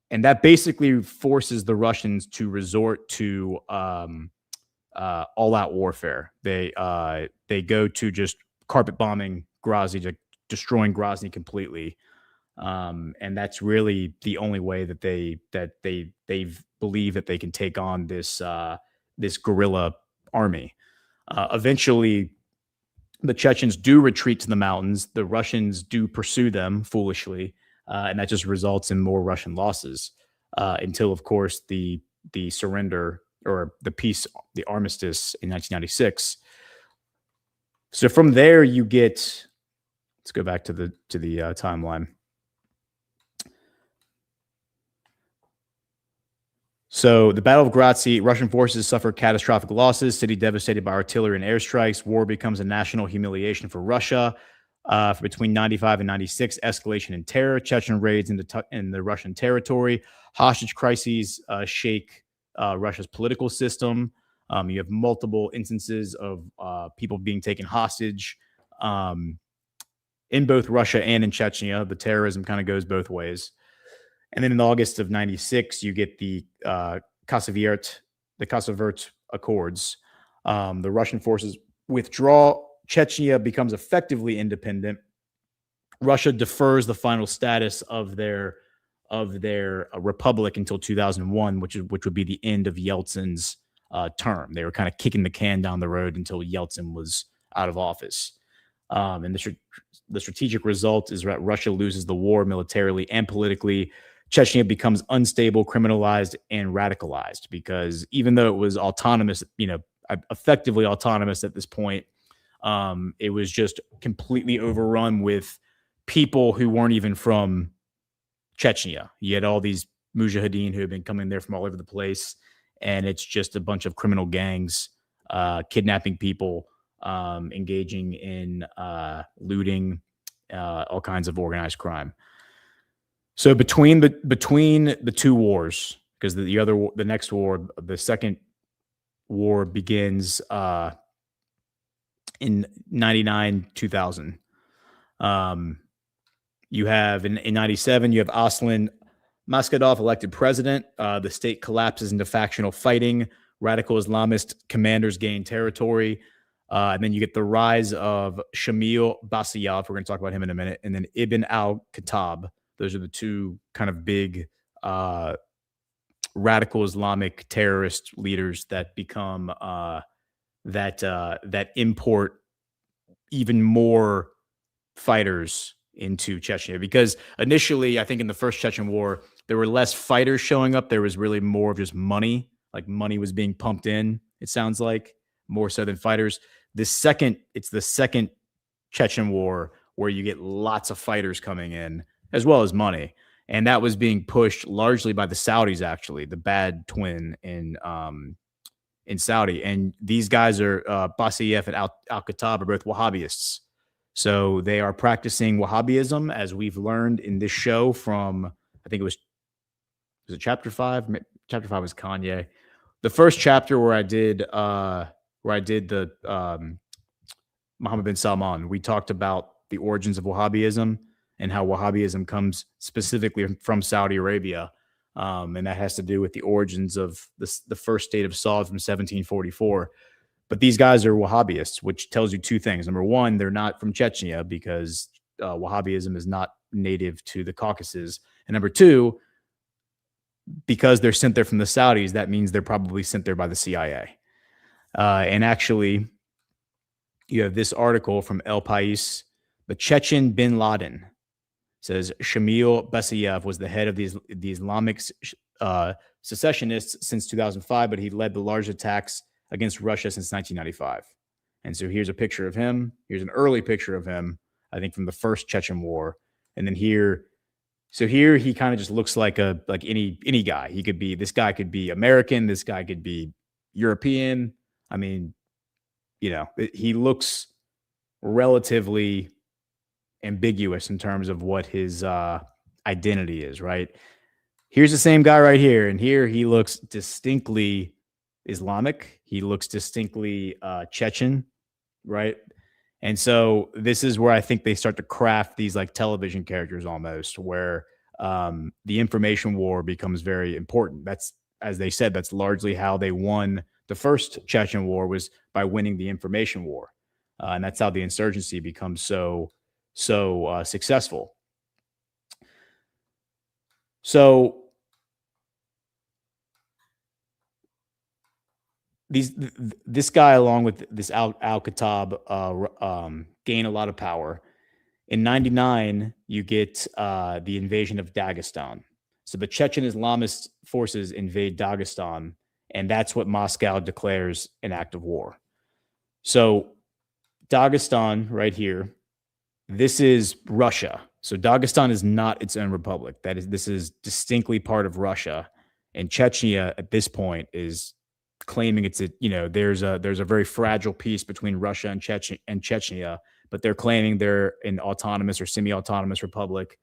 Speaker 14: And that basically forces the Russians to resort to all-out warfare. They go to just carpet bombing Grozny, to destroying Grozny completely. And that's really the only way that they believe that they can take on this guerrilla army. Eventually, the Chechens do retreat to the mountains. The Russians do pursue them foolishly, and that just results in more Russian losses until, of course, the surrender or the peace, the armistice in 1996. So from there, you get. Let's go back to the timeline. So the Battle of Grozny, Russian forces suffer catastrophic losses, city devastated by artillery and airstrikes. War becomes a national humiliation for Russia. For between 95 and 96, escalation in terror, Chechen raids in the Russian territory, hostage crises shake Russia's political system. You have multiple instances of people being taken hostage in both Russia and in Chechnya. The terrorism kind of goes both ways. And then in August of 96, you get the Kosoviert Accords. The Russian forces withdraw. Chechnya becomes effectively independent. Russia defers the final status of their republic until 2001, which would be the end of Yeltsin's term. They were kind of kicking the can down the road until Yeltsin was out of office. And the strategic result is that Russia loses the war militarily and politically. Chechnya becomes unstable, criminalized, and radicalized, because even though it was autonomous, effectively autonomous at this point, it was just completely overrun with people who weren't even from Chechnya. You had all these mujahideen who have been coming there from all over the place. And it's just a bunch of criminal gangs kidnapping people, engaging in looting, all kinds of organized crime. So between the two wars, because the next war, the second war begins in 99, 2000. You have in 97, you have Aslan Maskhadov elected president. The state collapses into factional fighting. Radical Islamist commanders gain territory. And then you get the rise of Shamil Basayev. We're going to talk about him in a minute. And then Ibn al-Khattab. Those are the two kind of big radical Islamic terrorist leaders that become that import even more fighters into Chechnya. Because initially, I think in the first Chechen war, there were less fighters showing up. There was really more of just money. Like money was being pumped in, it sounds like, more so than fighters. It's the second Chechen war where you get lots of fighters coming in as well as money. And that was being pushed largely by the Saudis, actually, the bad twin in Saudi. And these guys are Basayev and al-Khattab are both Wahhabists. So they are practicing Wahhabism, as we've learned in this show from, I think was it chapter 5? Chapter 5 was Kanye. The first chapter where I did the Mohammed bin Salman, we talked about the origins of Wahhabism and how Wahhabism comes specifically from Saudi Arabia. And that has to do with the origins of the first state of Saud from 1744. But these guys are Wahhabists, which tells you two things. Number one, they're not from Chechnya because Wahhabism is not native to the Caucasus. And number two, because they're sent there from the Saudis, that means they're probably sent there by the CIA. And actually, you have this article from El País. The Chechen bin Laden says Shamil Basayev was the head of the Islamic secessionists since 2005, but he led the largest attacks against Russia since 1995. And so here's a picture of him. Here's an early picture of him, I think from the first Chechen war. And then here he kind of just looks like any guy. This guy could be American. This guy could be European. I mean, he looks relatively ambiguous in terms of what his identity is, right? Here's the same guy right here. And here he looks distinctly Islamic. He looks distinctly Chechen, right? And so this is where I think they start to craft these like television characters almost, where the information war becomes very important. That's, as they said, that's largely how they won the first Chechen war, was by winning the information war. And that's how the insurgency becomes so successful. So this guy, along with this al-Khattab, gain a lot of power. In 99, you get the invasion of Dagestan. So the Chechen Islamist forces invade Dagestan, and that's what Moscow declares an act of war. So Dagestan right here, this is Russia. So Dagestan is not its own republic. This is distinctly part of Russia. And Chechnya at this point is claiming there's a very fragile peace between Russia and Chechnya, but they're claiming they're an autonomous or semi-autonomous republic.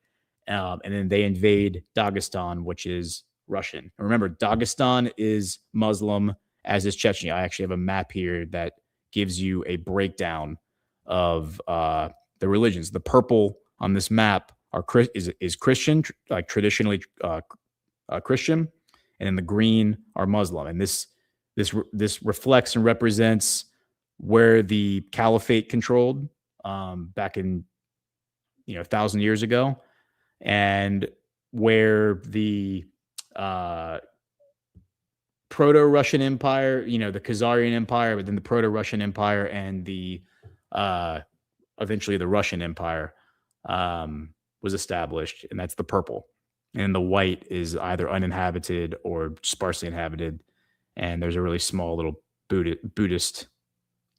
Speaker 14: And then they invade Dagestan, which is Russian. And remember, Dagestan is Muslim, as is Chechnya. I actually have a map here that gives you a breakdown of the religions. The purple on this map is Christian, like traditionally Christian, and then the green are Muslim. And this reflects and represents where the caliphate controlled back in 1,000 years ago, and where the Proto-Russian Empire, the Khazarian Empire, but then the Proto-Russian Empire and the eventually the Russian Empire was established, and that's the purple. And the white is either uninhabited or sparsely inhabited. And there's a really small little Buddhist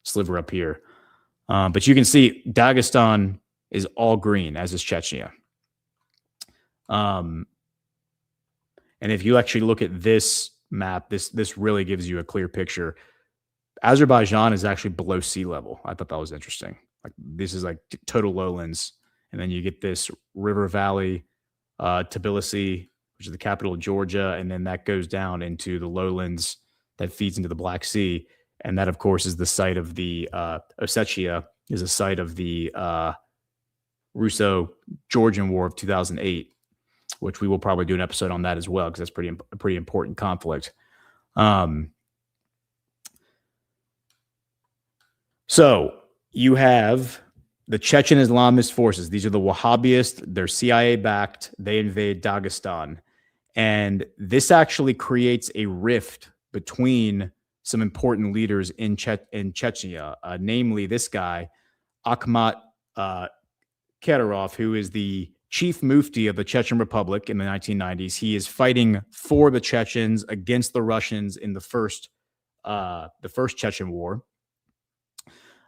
Speaker 14: sliver up here. But you can see Dagestan is all green, as is Chechnya. And if you actually look at this map, this really gives you a clear picture. Azerbaijan is actually below sea level. I thought that was interesting. Like this is like total lowlands. And then you get this river valley, Tbilisi, which is the capital of Georgia. And then that goes down into the lowlands that feeds into the Black Sea. And that, of course, is the site of the Ossetia, is a site of the Russo-Georgian War of 2008, which we will probably do an episode on that as well, because that's a pretty important conflict. So you have the Chechen Islamist forces. These are the Wahhabists. They're CIA-backed. They invade Dagestan. And this actually creates a rift between some important leaders in Chechnya, namely this guy, Akhmat Kadyrov, who is the chief mufti of the Chechen Republic in the 1990s. He is fighting for the Chechens against the Russians in the first Chechen War.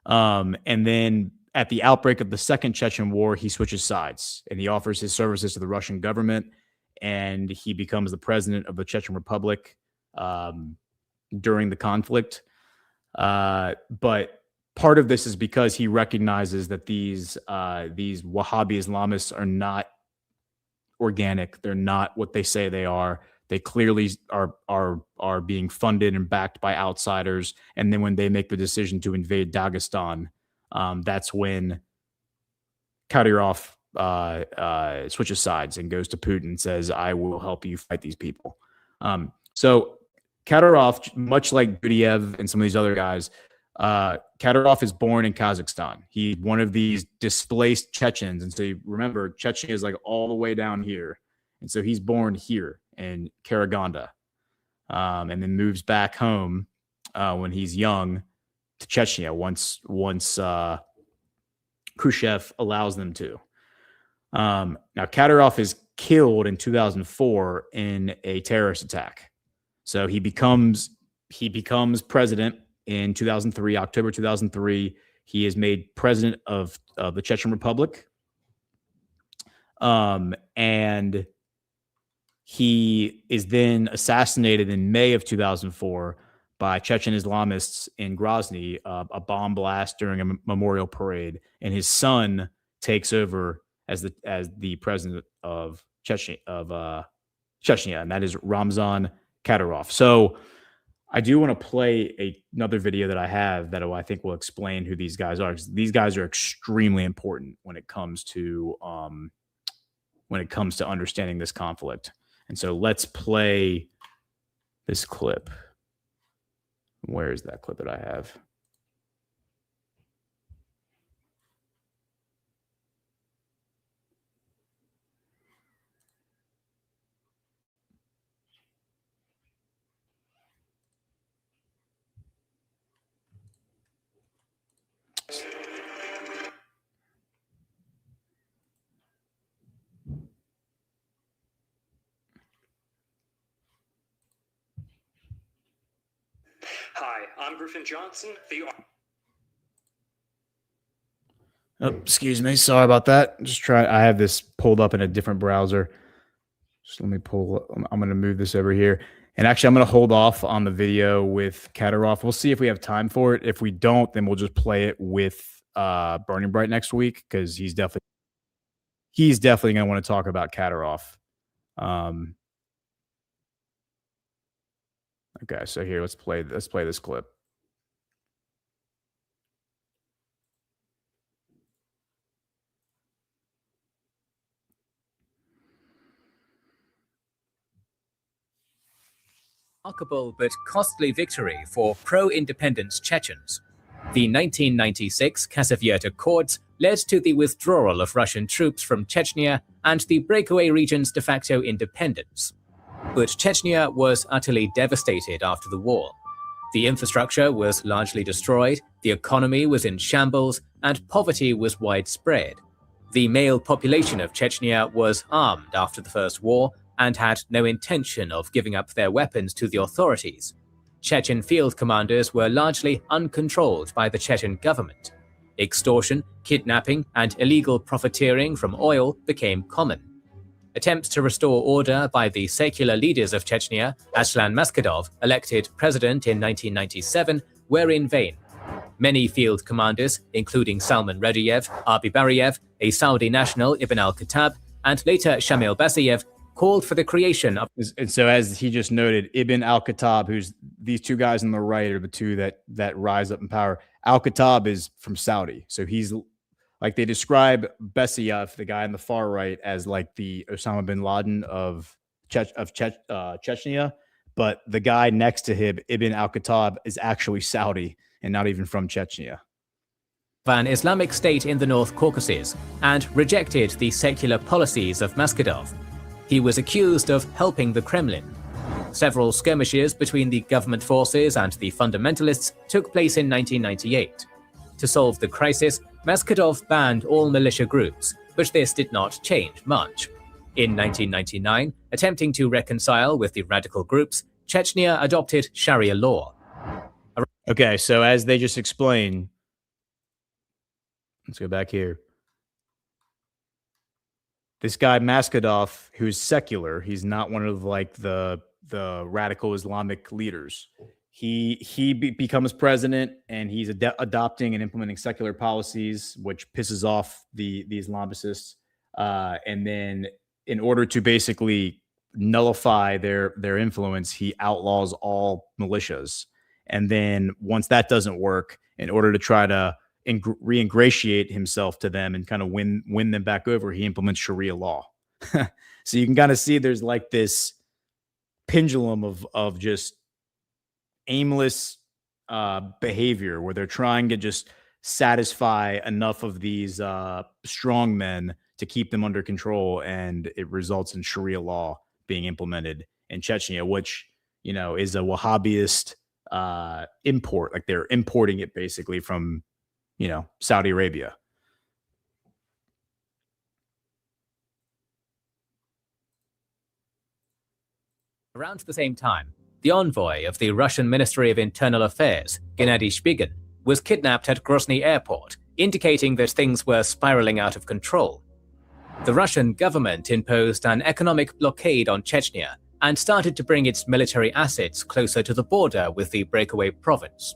Speaker 14: And then at the outbreak of the second Chechen War, he switches sides and he offers his services to the Russian government, and he becomes the president of the Chechen Republic during the conflict. But part of this is because he recognizes that these Wahhabi Islamists are not organic. They're not what they say they are. They clearly are being funded and backed by outsiders. And then when they make the decision to invade Dagestan, that's when Kadyrov switches sides and goes to Putin and says, "I will help you fight these people." So Kadyrov, much like Dudayev and some of these other guys, Kadyrov is born in Kazakhstan. He's one of these displaced Chechens. And so you remember, Chechnya is like all the way down here. And so he's born here in Karaganda, and then moves back home when he's young to Chechnya once Khrushchev allows them to. Now, Kadyrov is killed in 2004 in a terrorist attack. So he becomes president in 2003, October 2003. He is made president of the Chechen Republic. And he is then assassinated in May of 2004 by Chechen Islamists in Grozny, a bomb blast during a memorial parade. And his son takes over as the president of Chechnya, and that is Ramzan Kadyrov. So I do want to play another video that I have that I think will explain who these guys are, because these guys are extremely important when it comes to understanding this conflict. And so let's play this clip. Where is that clip that I have?
Speaker 17: Hi, I'm Griffin Johnson,
Speaker 14: Oh, excuse me. Sorry about that. I have this pulled up in a different browser. Just let me I'm going to move this over here. And actually, I'm going to hold off on the video with Kadyrov. We'll see if we have time for it. If we don't, then we'll just play it with Burning Bright next week, because he's definitely going to want to talk about Kadyrov. Okay, so here, let's play this clip.
Speaker 18: Remarkable but costly victory for pro-independence Chechens. The 1996 Basayev Accords led to the withdrawal of Russian troops from Chechnya and the breakaway region's de facto independence. But Chechnya was utterly devastated after the war. The infrastructure was largely destroyed, the economy was in shambles, and poverty was widespread. The male population of Chechnya was armed after the First War and had no intention of giving up their weapons to the authorities. Chechen field commanders were largely uncontrolled by the Chechen government. Extortion, kidnapping, and illegal profiteering from oil became common. Attempts to restore order by the secular leaders of Chechnya, Aslan Maskhadov, elected president in 1997, were in vain. Many field commanders, including Salman Dudayev, Arbi Basayev, a Saudi national Ibn al-Khattab, and later Shamil Basayev, called for the creation of...
Speaker 14: And so as he just noted, Ibn al-Khattab, who's these two guys on the right are the two that rise up in power. Al-Khattab is from Saudi. So he's like, they describe Basayev, the guy on the far right, as like the Osama bin Laden of Chechnya. But the guy next to him, Ibn al-Khattab, is actually Saudi and not even from Chechnya.
Speaker 18: An Islamic state in the North Caucasus and rejected the secular policies of Maskhadov. He was accused of helping the Kremlin. Several skirmishes between the government forces and the fundamentalists took place in 1998. To solve the crisis, Maskhadov banned all militia groups, but this did not change much. In 1999, attempting to reconcile with the radical groups, Chechnya adopted Sharia law.
Speaker 14: Okay, so as they just explained, let's go back here. This guy Maskhadov, who's secular, he's not one of like the radical Islamic leaders. He becomes president, and he's adopting and implementing secular policies, which pisses off the Islamicists. And then, in order to basically nullify their influence, he outlaws all militias. And then, once that doesn't work, in order to try to re-ingratiate himself to them and kind of win them back over, he implements Sharia law. So you can kind of see there's like this pendulum of just aimless behavior where they're trying to just satisfy enough of these strong men to keep them under control, and it results in Sharia law being implemented in Chechnya, which, you know, is a Wahhabist import. Like, they're importing it basically from, you know, Saudi Arabia.
Speaker 18: Around the same time, the envoy of the Russian Ministry of Internal Affairs, Gennady Shpygin, was kidnapped at Grozny airport, indicating that things were spiraling out of control. The Russian government imposed an economic blockade on Chechnya and started to bring its military assets closer to the border with the breakaway province.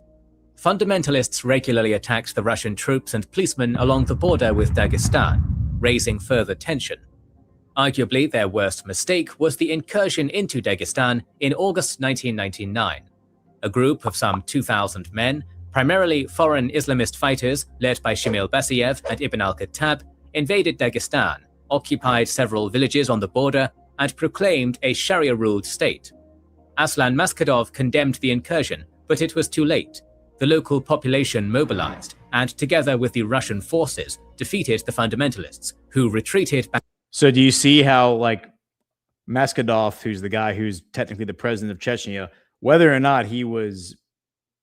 Speaker 18: Fundamentalists regularly attacked the Russian troops and policemen along the border with Dagestan, raising further tension. Arguably, their worst mistake was the incursion into Dagestan in August 1999. A group of some 2,000 men, primarily foreign Islamist fighters led by Shamil Basayev and Ibn al-Khattab, invaded Dagestan, occupied several villages on the border, and proclaimed a Sharia-ruled state. Aslan Maskhadov condemned the incursion, but it was too late. The local population mobilized, and together with the Russian forces, defeated the fundamentalists, who retreated back.
Speaker 14: So do you see how, like, Maskhadov, who's the guy who's technically the president of Chechnya, whether or not he was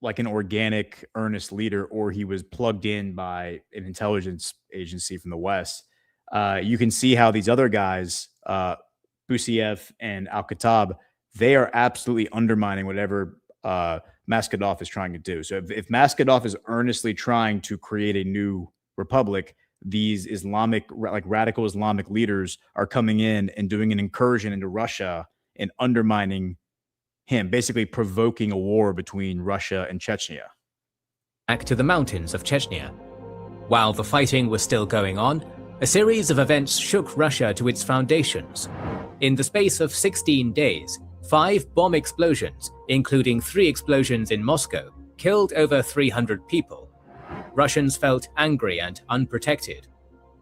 Speaker 14: like an organic, earnest leader, or he was plugged in by an intelligence agency from the West, you can see how these other guys, Basayev and al-Khattab, they are absolutely undermining whatever Maskhadov is trying to do. So if Maskhadov is earnestly trying to create a new republic, these Islamic, like radical Islamic leaders are coming in and doing an incursion into Russia and undermining him, basically provoking a war between Russia and Chechnya.
Speaker 18: Back to the mountains of Chechnya. While the fighting was still going on, a series of events shook Russia to its foundations. In the space of 16 days, 5 bomb explosions, including 3 explosions in Moscow, killed over 300 people. Russians felt angry and unprotected.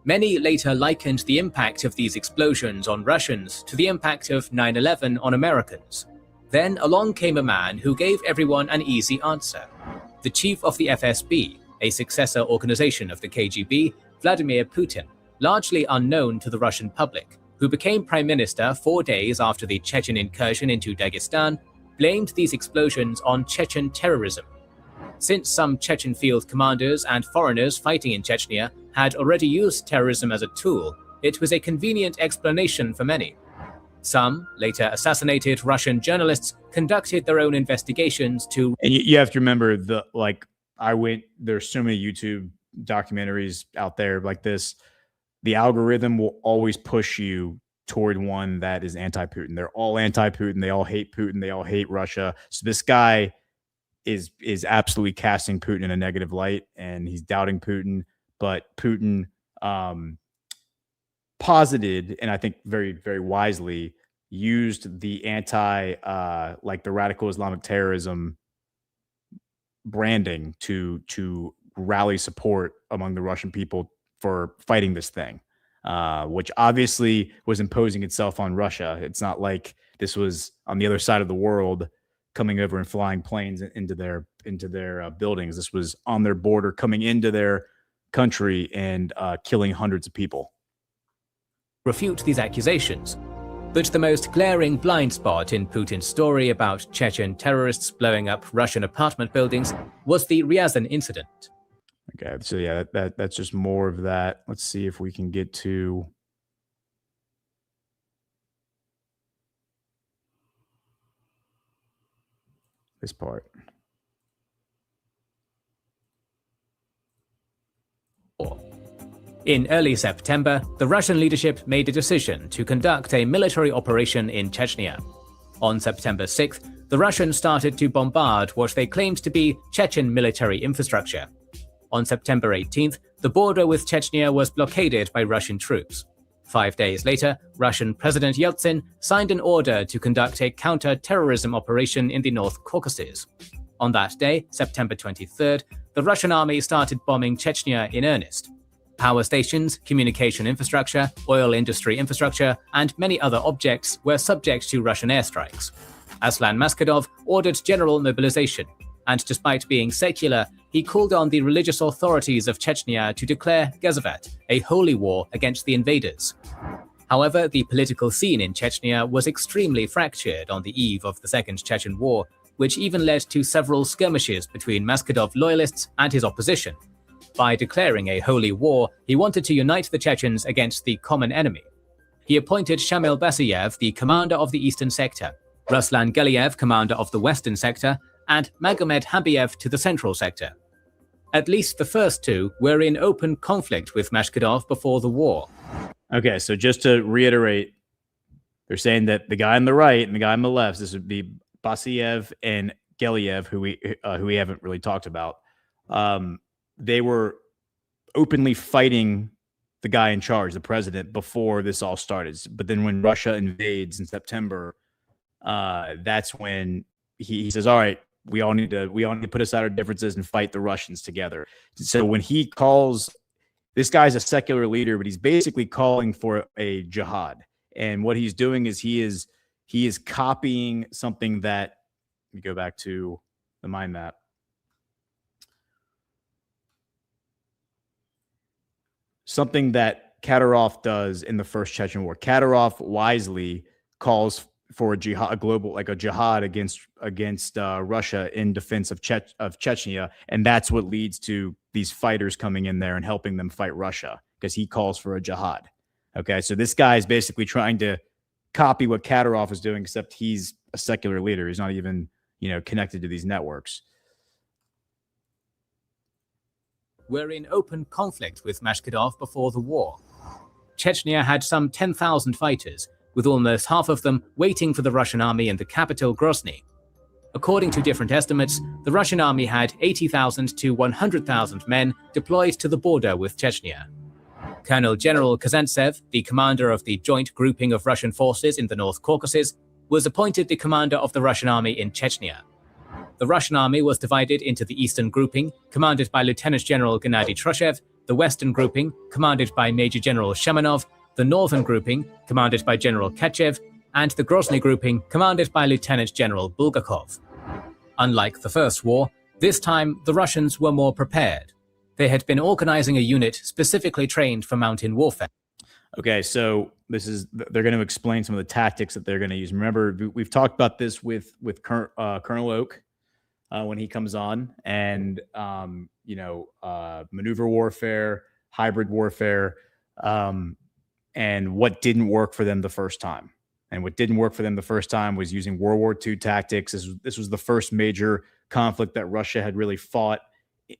Speaker 18: Many later likened the impact of these explosions on Russians to the impact of 9/11 on Americans. Then along came a man who gave everyone an easy answer. The chief of the FSB, a successor organization of the KGB, Vladimir Putin, largely unknown to the Russian public, who became prime minister 4 days after the Chechen incursion into Dagestan, blamed these explosions on Chechen terrorism. Since some Chechen field commanders and foreigners fighting in Chechnya had already used terrorism as a tool, it was a convenient explanation for many. Some, later assassinated Russian journalists, conducted their own investigations to...
Speaker 14: And you have to remember, there's so many YouTube documentaries out there like this. The algorithm will always push you toward one that is anti-Putin. They're all anti-Putin. They all hate Putin. They all hate Russia. So this guy is absolutely casting Putin in a negative light, and he's doubting Putin. But Putin posited, and I think very, very wisely, used the like the radical Islamic terrorism branding to rally support among the Russian people for fighting this thing, which obviously was imposing itself on Russia. It's not like this was on the other side of the world coming over and flying planes into their buildings. This was on their border, coming into their country and killing hundreds of people.
Speaker 18: Refute these accusations. But the most glaring blind spot in Putin's story about Chechen terrorists blowing up Russian apartment buildings was the Ryazan incident.
Speaker 14: Okay, so yeah, that's just more of that. Let's see if we can get to this part.
Speaker 18: In early September, the Russian leadership made a decision to conduct a military operation in Chechnya. On September 6th, the Russians started to bombard what they claimed to be Chechen military infrastructure. On September 18th, the border with Chechnya was blockaded by Russian troops. 5 days later, Russian President Yeltsin signed an order to conduct a counter-terrorism operation in the North Caucasus. On that day, September 23rd, the Russian army started bombing Chechnya in earnest. Power stations, communication infrastructure, oil industry infrastructure, and many other objects were subject to Russian airstrikes. Aslan Maskhadov ordered general mobilization, and despite being secular, he called on the religious authorities of Chechnya to declare Gazavat, a holy war against the invaders. However, the political scene in Chechnya was extremely fractured on the eve of the Second Chechen War, which even led to several skirmishes between Maskhadov loyalists and his opposition. By declaring a holy war, he wanted to unite the Chechens against the common enemy. He appointed Shamil Basayev the commander of the eastern sector, Ruslan Galiev commander of the western sector, and Magomed Habiev to the central sector. At least the first two were in open conflict with Maskhadov before the war.
Speaker 14: Okay, so just to reiterate, they're saying that the guy on the right and the guy on the left, this would be Basayev and Galiev, who we haven't really talked about. They were openly fighting the guy in charge, the president, before this all started. But then when Russia invades in September, that's when he says, all right, we all need to put aside our differences and fight the Russians together. So when he calls, this guy's a secular leader, but he's basically calling for a jihad. And what he's doing is he is copying something that, let me go back to the mind map. Something that Kadyrov does in the First Chechen War. Kadyrov wisely calls for a jihad, a global, like a jihad against Russia in defense of Chechnya, and that's what leads to these fighters coming in there and helping them fight Russia, because he calls for a jihad. Okay, so this guy is basically trying to copy what Kadyrov is doing, except he's a secular leader. He's not even, connected to these networks.
Speaker 18: Were in open conflict with Maskhadov before the war. Chechnya had some 10,000 fighters, with almost half of them waiting for the Russian army in the capital Grozny. According to different estimates, the Russian army had 80,000 to 100,000 men deployed to the border with Chechnya. Colonel General Kazantsev, the commander of the joint grouping of Russian forces in the North Caucasus, was appointed the commander of the Russian army in Chechnya. The Russian army was divided into the eastern grouping, commanded by Lieutenant General Gennady Troshev, the western grouping, commanded by Major General Shemanov, the northern grouping, commanded by General Kachev, and the Grozny grouping, commanded by Lieutenant General Bulgakov. Unlike the First War, this time the Russians were more prepared. They had been organizing a unit specifically trained for mountain warfare.
Speaker 14: Okay, so they're going to explain some of the tactics that they're going to use. Remember, we've talked about this with Colonel Oak when he comes on, and maneuver warfare, hybrid warfare, and what didn't work for them the first time. And what didn't work for them the first time was using World War II tactics. This was the first major conflict that Russia had really fought,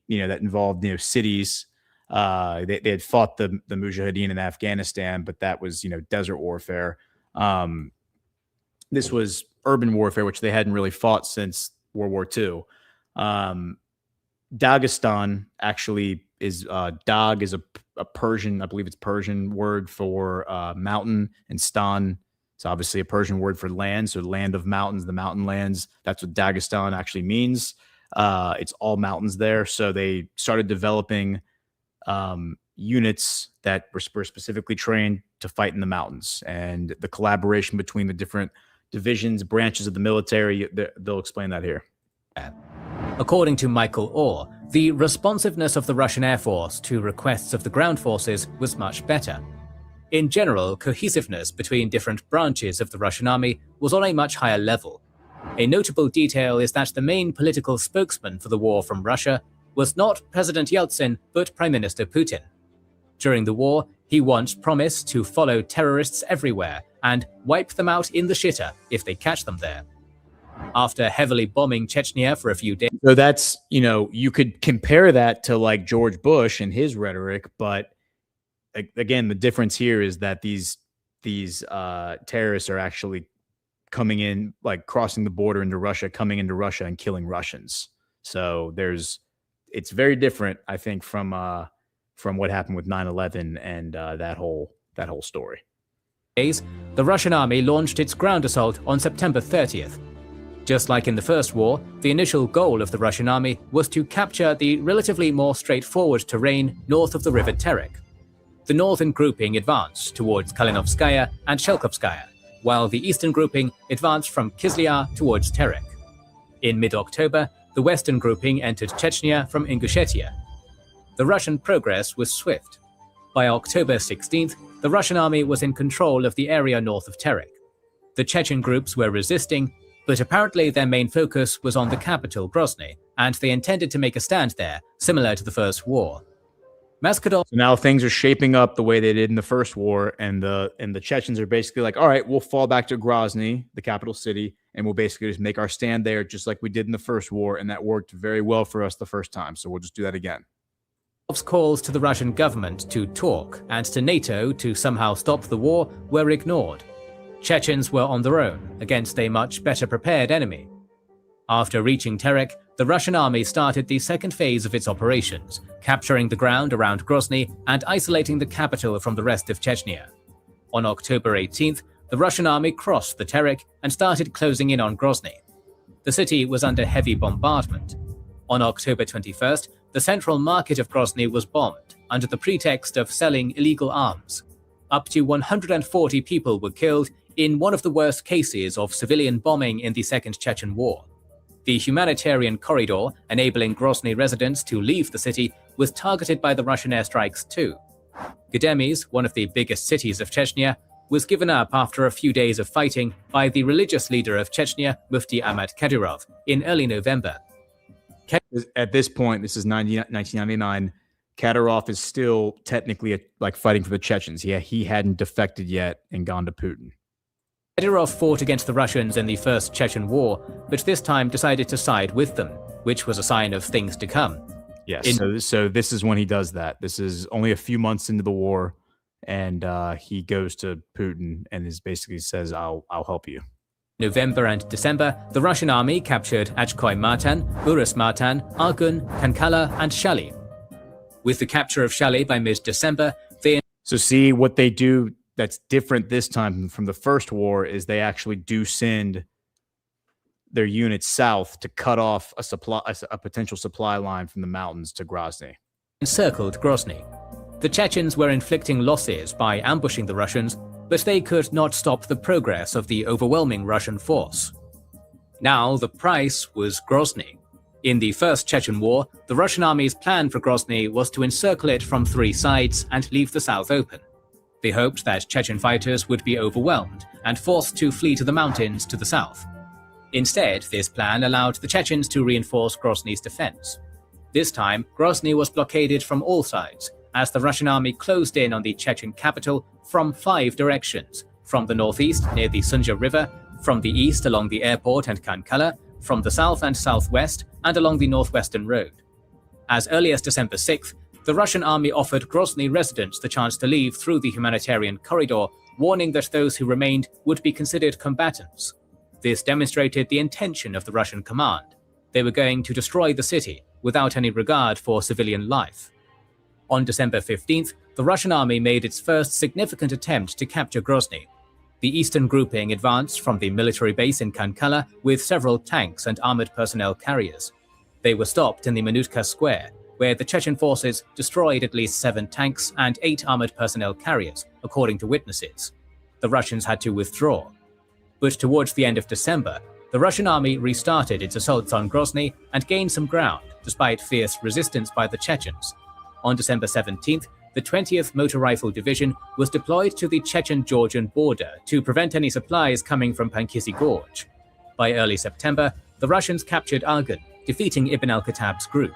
Speaker 14: that involved cities. They had fought the Mujahideen in Afghanistan, but that was, desert warfare. This was urban warfare, which they hadn't really fought since World War II. Dagestan actually is Dag is a Persian, I believe it's Persian word for mountain, and stan is obviously a Persian word for land. So land of mountains, the mountain lands. That's what Dagestan actually means. It's all mountains there. So they started developing units that were specifically trained to fight in the mountains, and the collaboration between the different divisions, branches of the military, they'll explain that here.
Speaker 18: According to Michael Orr, the responsiveness of the Russian Air Force to requests of the ground forces was much better. In general, cohesiveness between different branches of the Russian army was on a much higher level. A notable detail is that the main political spokesman for the war from Russia was not President Yeltsin, but Prime Minister Putin. During the war, he once promised to follow terrorists everywhere and wipe them out in the shitter if they catch them there. After heavily bombing Chechnya for a few days.
Speaker 14: So that's, you could compare that to like George Bush and his rhetoric, but again, the difference here is that these terrorists are actually coming in, like crossing the border into Russia, coming into Russia and killing Russians. So it's very different, I think, from what happened with 9/11 and that whole story.
Speaker 18: The Russian army launched its ground assault on September 30th. Just like in the First War, the initial goal of the Russian army was to capture the relatively more straightforward terrain north of the river Terek. The northern grouping advanced towards Kalinovskaya and Shelkovskaya, while the eastern grouping advanced from Kizlyar towards Terek. In mid-October, the western grouping entered Chechnya from Ingushetia. The Russian progress was swift. By October 16th, the Russian army was in control of the area north of Terek. The Chechen groups were resisting, but apparently their main focus was on the capital, Grozny, and they intended to make a stand there, similar to the First War.
Speaker 14: So now things are shaping up the way they did in the First War, and the Chechens are basically like, all right, we'll fall back to Grozny, the capital city, and we'll basically just make our stand there just like we did in the First War, and that worked very well for us the first time, so we'll just do that again.
Speaker 18: Calls to the Russian government to talk and to NATO to somehow stop the war were ignored. Chechens were on their own against a much better prepared enemy. After reaching Terek, the Russian army started the second phase of its operations, capturing the ground around Grozny and isolating the capital from the rest of Chechnya. On October 18th, the Russian army crossed the Terek and started closing in on Grozny. The city was under heavy bombardment. On October 21st, the central market of Grozny was bombed under the pretext of selling illegal arms. Up to 140 people were killed in one of the worst cases of civilian bombing in the Second Chechen War. The humanitarian corridor enabling Grozny residents to leave the city was targeted by the Russian airstrikes too. Gdemys, one of the biggest cities of Chechnya, was given up after a few days of fighting by the religious leader of Chechnya, Mufti Ahmad Kadyrov, in early November.
Speaker 14: At this point, this is 1999, Kadyrov is still technically fighting for the Chechens. Yeah, he hadn't defected yet and gone to Putin.
Speaker 18: Kadyrov fought against the Russians in the First Chechen War, but this time decided to side with them, which was a sign of things to come.
Speaker 14: Yes, so this is when he does that. This is only a few months into the war, and he goes to Putin and basically says, I'll help you.
Speaker 18: November and December, the Russian army captured Achkoy Martan, Urus Martan, Argun, Kankala, and Shali. With the capture of Shali by mid-December,
Speaker 14: So see what they do that's different this time from the First War is they actually do send their units south to cut off a potential supply line from the mountains to Grozny.
Speaker 18: Encircled Grozny. The Chechens were inflicting losses by ambushing the Russians, but they could not stop the progress of the overwhelming Russian force. Now the price was Grozny. In the First Chechen War, the Russian army's plan for Grozny was to encircle it from three sides and leave the south open. They hoped that Chechen fighters would be overwhelmed and forced to flee to the mountains to the south. Instead, this plan allowed the Chechens to reinforce Grozny's defense. This time, Grozny was blockaded from all sides, as the Russian army closed in on the Chechen capital from 5 directions: from the northeast near the Sunja River, from the east along the airport and Kankala, from the south and southwest, and along the northwestern road. As early as December 6th, the Russian army offered Grozny residents the chance to leave through the humanitarian corridor, warning that those who remained would be considered combatants. This demonstrated the intention of the Russian command. They were going to destroy the city without any regard for civilian life. On December 15th, the Russian army made its first significant attempt to capture Grozny. The eastern grouping advanced from the military base in Kankala with several tanks and armored personnel carriers. They were stopped in the Minutka Square, where the Chechen forces destroyed at least 7 tanks and 8 armored personnel carriers, according to witnesses. The Russians had to withdraw. But towards the end of December, the Russian army restarted its assaults on Grozny and gained some ground, despite fierce resistance by the Chechens. On December 17th, the 20th Motor Rifle Division was deployed to the Chechen-Georgian border to prevent any supplies coming from Pankisi Gorge. By early September, the Russians captured Argun, defeating Ibn al-Khattab's group.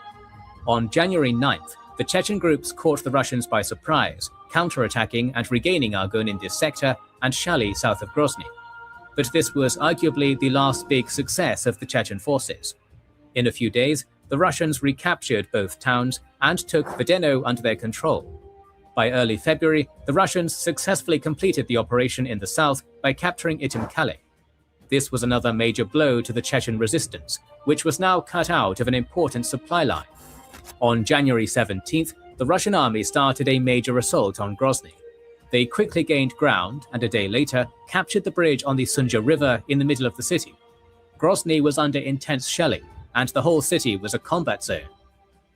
Speaker 18: On January 9th, the Chechen groups caught the Russians by surprise, counterattacking and regaining Argun in this sector and Shali south of Grozny. But this was arguably the last big success of the Chechen forces. In a few days, the Russians recaptured both towns and took Vedeno under their control. By early February, the Russians successfully completed the operation in the south by capturing Itim-Kale. This was another major blow to the Chechen resistance, which was now cut out of an important supply line. On January 17th, the Russian army started a major assault on Grozny. They quickly gained ground and a day later captured the bridge on the Sunja River in the middle of the city. Grozny was under intense shelling, and the whole city was a combat zone.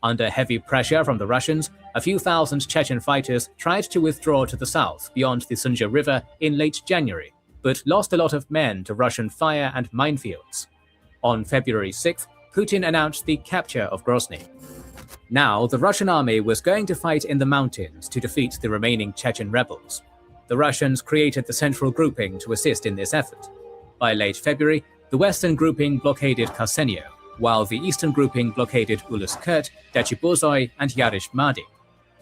Speaker 18: Under heavy pressure from the Russians, a few thousand Chechen fighters tried to withdraw to the south beyond the Sunja River in late January, but lost a lot of men to Russian fire and minefields. On February 6th, Putin announced the capture of Grozny. Now, the Russian army was going to fight in the mountains to defeat the remaining Chechen rebels. The Russians created the central grouping to assist in this effort. By late February, the western grouping blockaded Kharsenio, while the eastern grouping blockaded Uluskert, Dachibozoi, and Yarish Madi.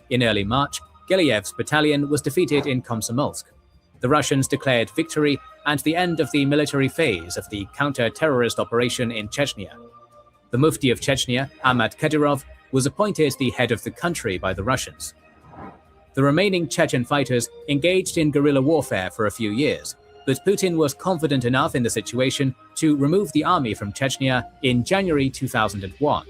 Speaker 18: In early March, Gelyev's battalion was defeated in Komsomolsk. The Russians declared victory and the end of the military phase of the counter-terrorist operation in Chechnya. The Mufti of Chechnya, Ahmad Kadyrov, was appointed the head of the country by the Russians. The remaining Chechen fighters engaged in guerrilla warfare for a few years, but Putin was confident enough in the situation to remove the army from Chechnya in January 2001.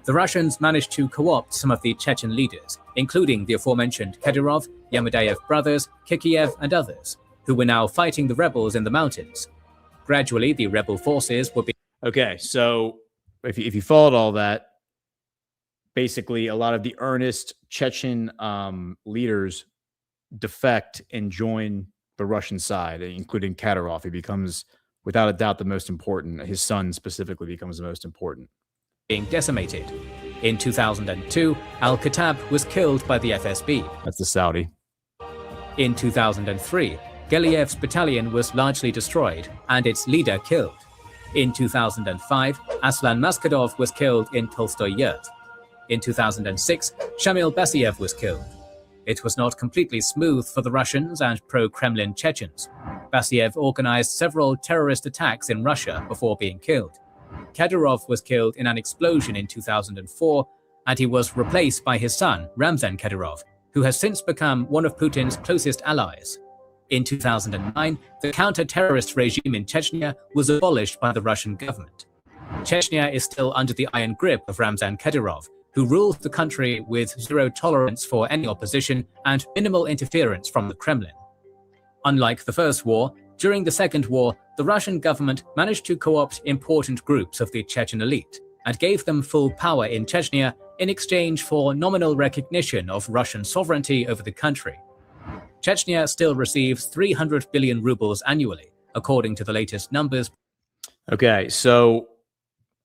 Speaker 18: The Russians managed to co-opt some of the Chechen leaders, including the aforementioned Kadyrov, Yamudayev brothers, Kikiev, and others, who were now fighting the rebels in the mountains. Gradually, the rebel forces would be...
Speaker 14: Okay, so if you followed all that, basically a lot of the earnest Chechen leaders defect and join the Russian side, including Kadyrov. He becomes, without a doubt, the most important. His son specifically becomes the most important.
Speaker 18: Being decimated. In 2002, al-Khattab was killed by the FSB.
Speaker 14: That's the Saudi.
Speaker 18: In 2003, Gelyev's battalion was largely destroyed and its leader killed. In 2005, Aslan Maskadov was killed in Tolstoy Yurt. In 2006, Shamil Basayev was killed. It was not completely smooth for the Russians and pro-Kremlin Chechens. Basayev organized several terrorist attacks in Russia before being killed. Kadyrov was killed in an explosion in 2004, and he was replaced by his son, Ramzan Kadyrov, who has since become one of Putin's closest allies. In 2009, the counter-terrorist regime in Chechnya was abolished by the Russian government. Chechnya is still under the iron grip of Ramzan Kadyrov, who rules the country with zero tolerance for any opposition and minimal interference from the Kremlin. Unlike the First War, during the Second War, the Russian government managed to co-opt important groups of the Chechen elite and gave them full power in Chechnya in exchange for nominal recognition of Russian sovereignty over the country. Chechnya still receives 300 billion rubles annually, according to the latest numbers.
Speaker 14: Okay, so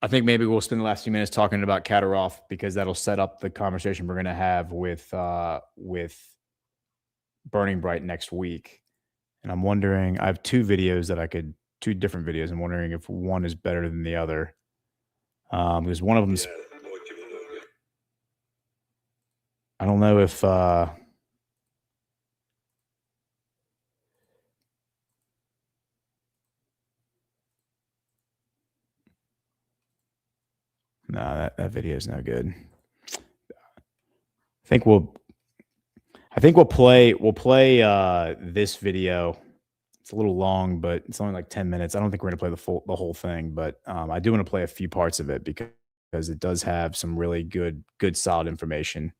Speaker 14: I think maybe we'll spend the last few minutes talking about Kadyrov because that'll set up the conversation we're going to have with Burning Bright next week. And I'm wondering, I have two different videos. I'm wondering if one is better than the other. Because one of them's, I don't know if, no, that video is no good. think we'll play this video. It's a little long, but it's only like 10 minutes. I don't think we're going to play the whole thing, but I do want to play a few parts of it because it does have some really good solid information.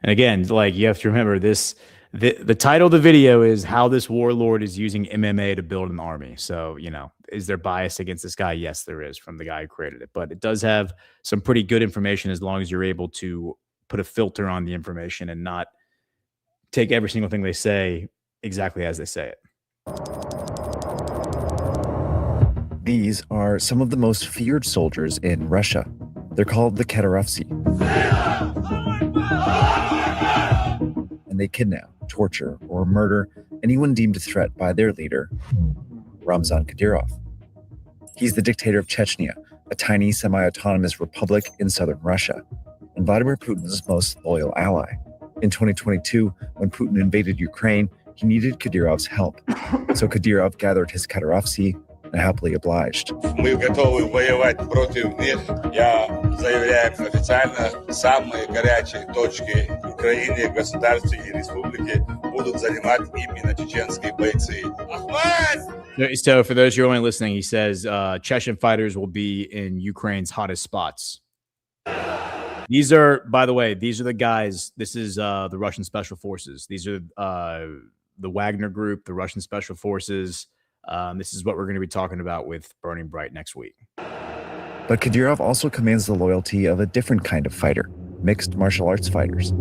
Speaker 14: And again, like, you have to remember this. The title of the video is how this warlord is using MMA to build an army. So, is there bias against this guy? Yes, there is, from the guy who created it. But it does have some pretty good information as long as you're able to put a filter on the information and not take every single thing they say exactly as they say it.
Speaker 19: These are some of the most feared soldiers in Russia. They're called the Kadyrovsy. And they kidnap, torture, or murder anyone deemed a threat by their leader, Ramzan Kadyrov. He's the dictator of Chechnya, a tiny semi-autonomous republic in southern Russia, and Vladimir Putin's most loyal ally. In 2022, when Putin invaded Ukraine, he needed Kadyrov's help. So Kadyrov gathered his Kadyrovsy and happily obliged.
Speaker 20: Мы готовы воевать против них. Я заявляю официально, самые горячие точки в Украине, государстве и республике будут занимать именно чеченские бойцы.
Speaker 14: So for those who are only listening, he says Chechen fighters will be in Ukraine's hottest spots. These are, by the way, these are the guys. This is the Russian Special Forces. These are the Wagner Group, the Russian Special Forces. This is what we're going to be talking about with Burning Bright next week.
Speaker 19: But Kadyrov also commands the loyalty of a different kind of fighter, mixed martial arts fighters.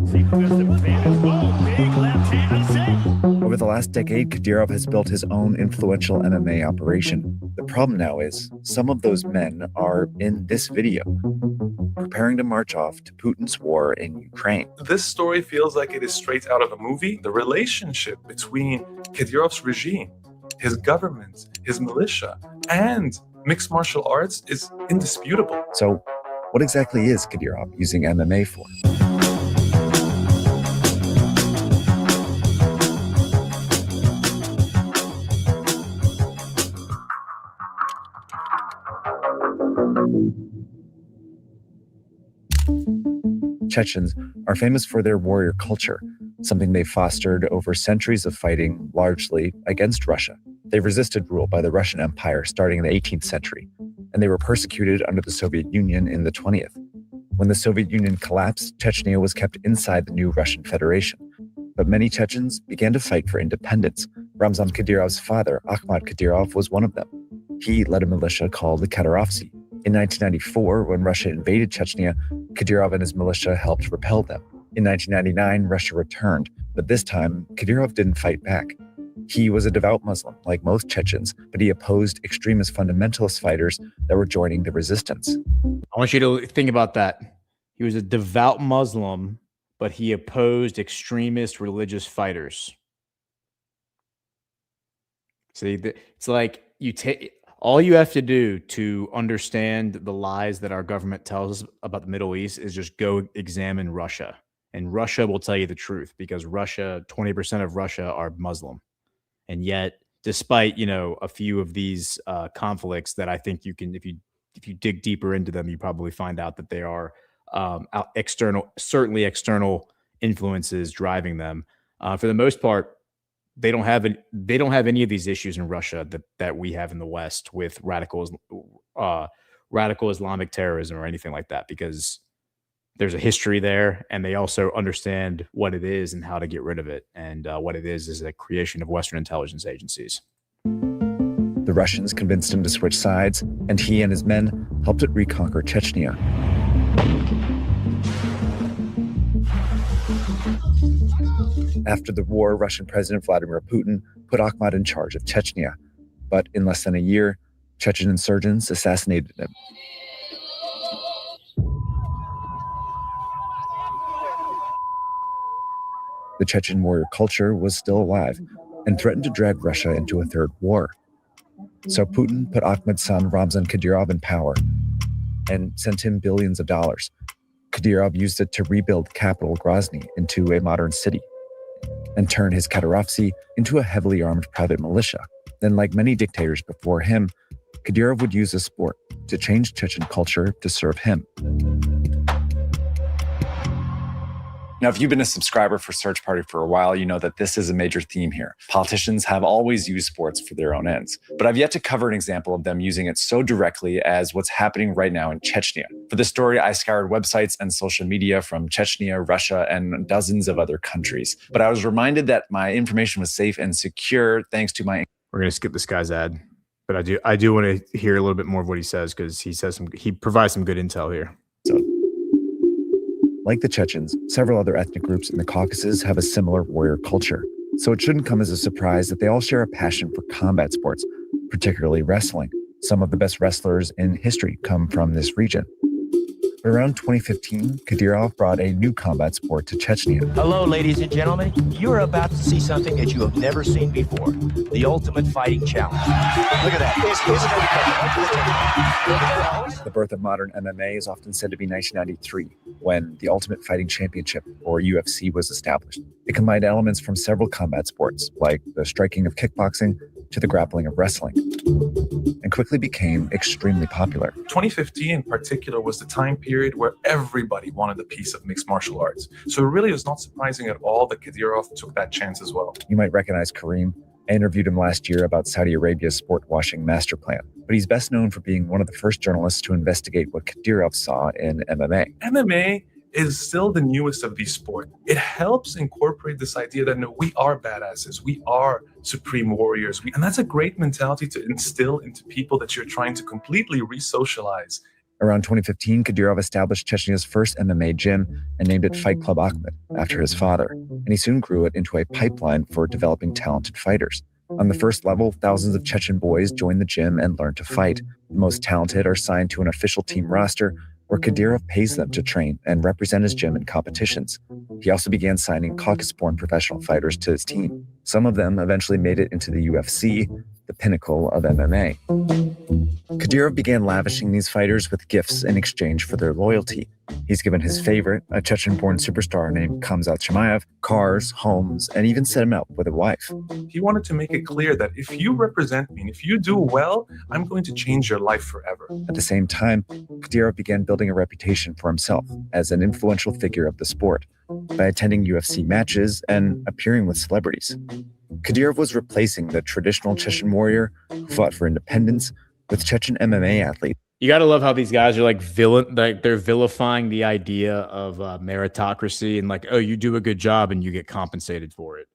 Speaker 19: Over the last decade, Kadyrov has built his own influential MMA operation. The problem now is some of those men are in this video, preparing to march off to Putin's war in Ukraine.
Speaker 21: This story feels like it is straight out of a movie. The relationship between Kadyrov's regime, his government, his militia, and mixed martial arts is indisputable.
Speaker 19: So what exactly is Kadyrov using MMA for? Chechens are famous for their warrior culture, something they fostered over centuries of fighting largely against Russia. They resisted rule by the Russian Empire starting in the 18th century, and they were persecuted under the Soviet Union in the 20th. When the Soviet Union collapsed, Chechnya was kept inside the new Russian Federation. But many Chechens began to fight for independence. Ramzan Kadyrov's father, Akhmat Kadyrov, was one of them. He led a militia called the Kadyrovsy. In 1994, when Russia invaded Chechnya, Kadyrov and his militia helped repel them. In 1999, Russia returned, but this time, Kadyrov didn't fight back. He was a devout Muslim, like most Chechens, but he opposed extremist fundamentalist fighters that were joining the resistance.
Speaker 14: I want you to think about that. He was a devout Muslim, but he opposed extremist religious fighters. See, it's like you take... All you have to do to understand the lies that our government tells us about the Middle East is just go examine Russia. And Russia will tell you the truth, because Russia, 20% of Russia are Muslim. And yet, despite, a few of these conflicts that I think you can, if you dig deeper into them, you probably find out that they are certainly external influences driving them. For the most part, they don't have any of these issues in Russia that we have in the West with radical Islamic terrorism or anything like that, because there's a history there, and they also understand what it is and how to get rid of it. And what it is a creation of Western intelligence agencies.
Speaker 19: The Russians convinced him to switch sides, and he and his men helped it reconquer Chechnya. After the war, Russian President Vladimir Putin put Akhmat in charge of Chechnya. But in less than a year, Chechen insurgents assassinated him. The Chechen warrior culture was still alive and threatened to drag Russia into a third war. So Putin put Akhmat's son Ramzan Kadyrov in power and sent him billions of dollars. Kadyrov used it to rebuild the capital Grozny into a modern city and turn his Kadyrovsy into a heavily armed private militia Then, like many dictators before him, Kadyrov would use a sport to change Chechen culture to serve him. Now, if you've been a subscriber for Search Party for a while, you know that this is a major theme here. Politicians have always used sports for their own ends, but I've yet to cover an example of them using it so directly as what's happening right now in Chechnya. For this story, I scoured websites and social media from Chechnya, Russia, and dozens of other countries. But I was reminded that my information was safe and secure thanks to my...
Speaker 14: We're going to skip this guy's ad, but I do want to hear a little bit more of what he says, because he provides some good intel here.
Speaker 19: Like the Chechens, several other ethnic groups in the Caucasus have a similar warrior culture. So it shouldn't come as a surprise that they all share a passion for combat sports, particularly wrestling. Some of the best wrestlers in history come from this region. But around 2015, Kadyrov brought a new combat sport to Chechnya.
Speaker 1: Hello, ladies and gentlemen. You're about to see something that you have never seen before. The ultimate fighting challenge. Look at that.
Speaker 19: The birth of modern MMA is often said to be 1993, when the Ultimate Fighting Championship, or UFC, was established. It combined elements from several combat sports, like the striking of kickboxing to the grappling of wrestling, and quickly became extremely popular.
Speaker 21: 2015 in particular was the time period where everybody wanted a piece of mixed martial arts. So it really was not surprising at all that Kadyrov took that chance as well.
Speaker 19: You might recognize Kareem. I interviewed him last year about Saudi Arabia's sport washing master plan, but he's best known for being one of the first journalists to investigate what Kadyrov saw in MMA.
Speaker 21: MMA is still the newest of these sports. It helps incorporate this idea that no, we are badasses, we are supreme warriors, and that's a great mentality to instill into people that you're trying to completely re-socialize.
Speaker 19: Around 2015, Kadyrov established Chechnya's first MMA gym and named it Fight Club Ahmed after his father, and he soon grew it into a pipeline for developing talented fighters. On the first level, thousands of Chechen boys join the gym and learn to fight. The most talented are signed to an official team roster, where Kadyrov pays them to train and represent his gym in competitions. He also began signing Caucasus-born professional fighters to his team. Some of them eventually made it into the UFC, the pinnacle of MMA. Kadyrov began lavishing these fighters with gifts in exchange for their loyalty. He's given his favorite, a Chechen-born superstar named Khamzat Chimaev, cars, homes, and even set him up with a wife.
Speaker 21: He wanted to make it clear that if you represent me, and if you do well, I'm going to change your life forever.
Speaker 19: At the same time, Kadyrov began building a reputation for himself as an influential figure of the sport by attending UFC matches and appearing with celebrities. Kadyrov was replacing the traditional Chechen warrior who fought for independence with Chechen MMA athletes.
Speaker 14: You got to love how these guys are like they're vilifying the idea of meritocracy and like, oh, you do a good job and you get compensated for it.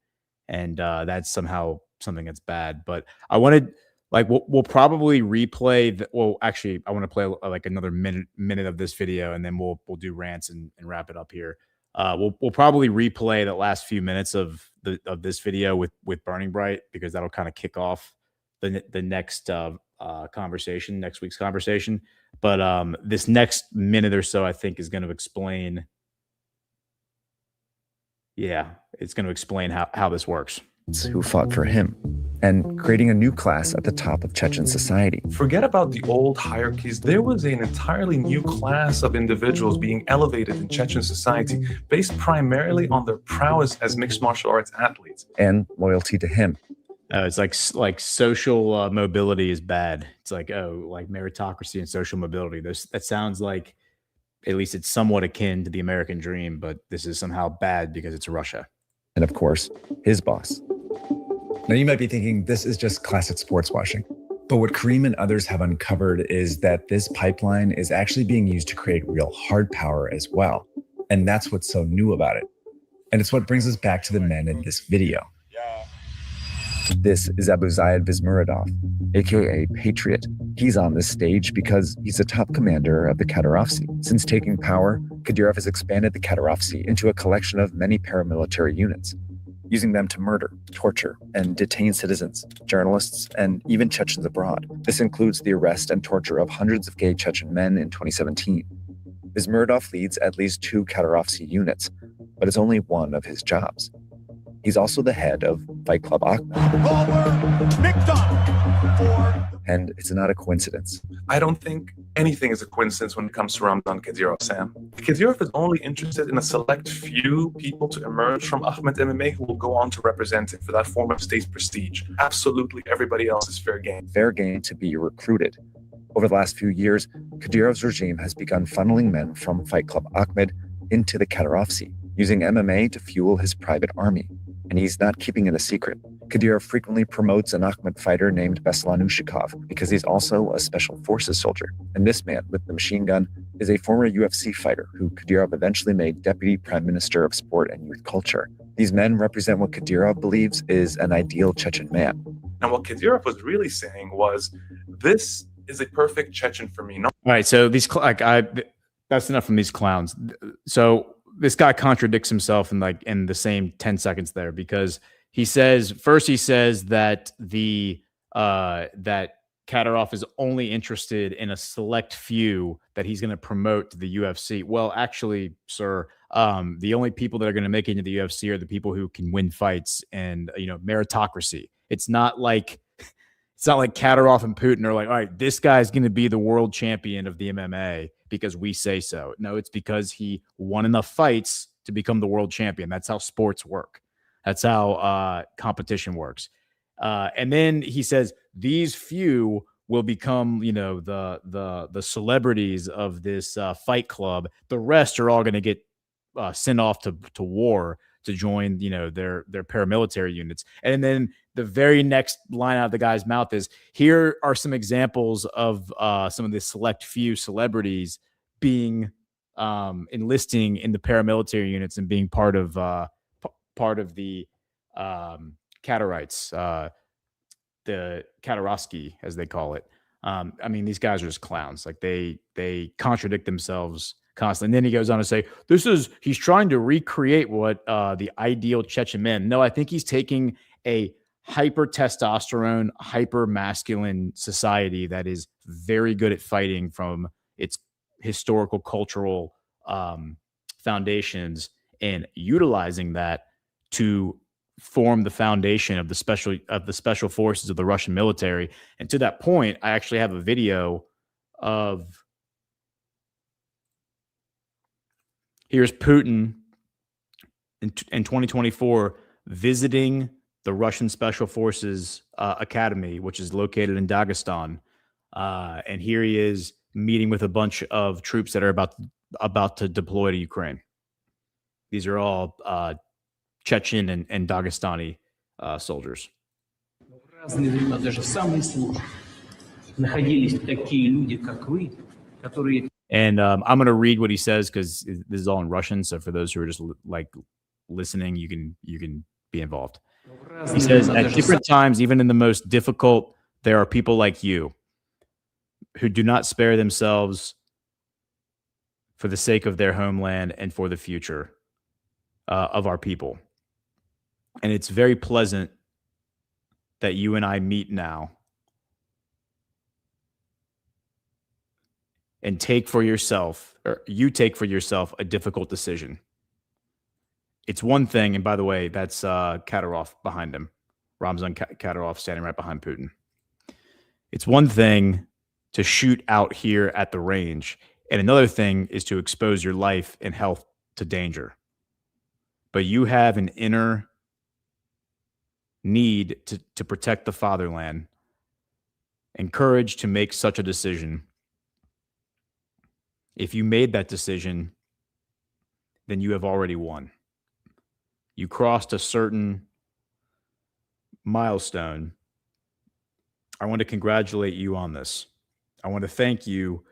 Speaker 14: And that's somehow something that's bad. But I wanted, like, we'll probably replay. Actually, I want to play like another minute of this video, and then we'll do rants and wrap it up here. We'll probably replay the last few minutes of this video with Burning Bright, because that'll kind of kick off the next conversation, next week's conversation. But this next minute or so, I think, is going to explain. Yeah, it's going to explain how this works.
Speaker 19: Who fought for him, and creating a new class at the top of Chechen society.
Speaker 21: Forget about the old hierarchies. There was an entirely new class of individuals being elevated in Chechen society based primarily on their prowess as mixed martial arts athletes.
Speaker 19: And loyalty to him.
Speaker 14: It's like social mobility is bad. It's like, oh, like meritocracy and social mobility. That sounds like, at least it's somewhat akin to the American dream, but this is somehow bad because it's Russia.
Speaker 19: And of course, his boss. Now, you might be thinking this is just classic sports washing. But what Kareem and others have uncovered is that this pipeline is actually being used to create real hard power as well. And that's what's so new about it. And it's what brings us back to the men in this video. This is Basayev Vismuradov, aka Patriot. He's on this stage because he's a top commander of the Kadyrovsi. Since taking power, Kadyrov has expanded the Kadyrovsi into a collection of many paramilitary units, using them to murder, torture, and detain citizens, journalists, and even Chechens abroad. This includes the arrest and torture of hundreds of gay Chechen men in 2017. Vismuradov leads at least 2 Kadyrovsi units, but it's only one of his jobs. He's also the head of Fight Club Ahmed. And it's not a coincidence.
Speaker 21: I don't think anything is a coincidence when it comes to Ramzan Kadyrov, Sam. Kadyrov is only interested in a select few people to emerge from Ahmed MMA who will go on to represent him for that form of state prestige. Absolutely everybody else is fair game.
Speaker 19: Fair game to be recruited. Over the last few years, Kadyrov's regime has begun funneling men from Fight Club Ahmed into the Kadyrovsi, using MMA to fuel his private army. And he's not keeping it a secret. Kadyrov frequently promotes an Ahmed fighter named Beslanushikov because he's also a special forces soldier. And this man with the machine gun is a former UFC fighter who Kadyrov eventually made Deputy Prime Minister of Sport and Youth Culture. These men represent what Kadyrov believes is an ideal Chechen man.
Speaker 21: And what Kadyrov was really saying was, this is a perfect Chechen for me.
Speaker 14: All right, so these that's enough from these clowns. So this guy contradicts himself in the same 10 seconds there, because he says that that Kadyrov is only interested in a select few that he's going to promote to the UFC. Well, actually, sir, the only people that are going to make it into the UFC are the people who can win fights and, meritocracy. It's not like Kadyrov and Putin are like, all right, this guy's going to be the world champion of the MMA because we say so. No, it's because he won enough fights to become the world champion. That's how sports work. That's how competition works. And then he says these few will become, the celebrities of this fight club. The rest are all going to get sent off to war to join, their paramilitary units. And then the very next line out of the guy's mouth is, here are some examples of some of the select few celebrities being enlisting in the paramilitary units and being part of the Kadyrivs, the Kadyrovsky, as they call it. These guys are just clowns. Like they contradict themselves constantly. And then he goes on to say, he's trying to recreate what the ideal Chechen men. No, I think he's taking a hyper testosterone, hyper masculine society that is very good at fighting from its historical, cultural foundations and utilizing that to form the foundation of the special forces of the Russian military. And to that point, I actually have a video of, here's Putin in 2024 visiting the Russian Special Forces Academy, which is located in Dagestan. And here he is meeting with a bunch of troops that are about to deploy to Ukraine. These are all Chechen and Dagestani soldiers. And I'm going to read what he says because this is all in Russian. So for those who are just listening, you can be involved. He says, at different times, even in the most difficult, there are people like you who do not spare themselves for the sake of their homeland and for the future of our people. And it's very pleasant that you and I meet now and you take for yourself a difficult decision. It's one thing, and by the way, that's Kadyrov behind him, Ramzan Kadyrov standing right behind Putin. It's one thing to shoot out here at the range, and another thing is to expose your life and health to danger. But you have an inner need to protect the fatherland and courage to make such a decision. If you made that decision, then you have already won. You crossed a certain milestone. I want to congratulate you on this. I want to thank you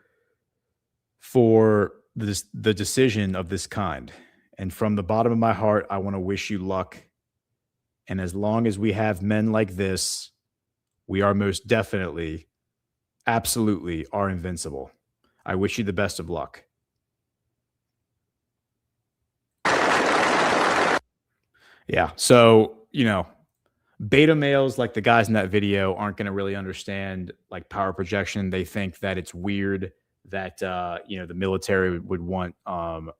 Speaker 14: for the decision of this kind. And from the bottom of my heart, I want to wish you luck. And as long as we have men like this, we are most definitely, absolutely are invincible. I wish you the best of luck. Yeah. So, beta males like the guys in that video aren't going to really understand like power projection. They think that it's weird that, the military would want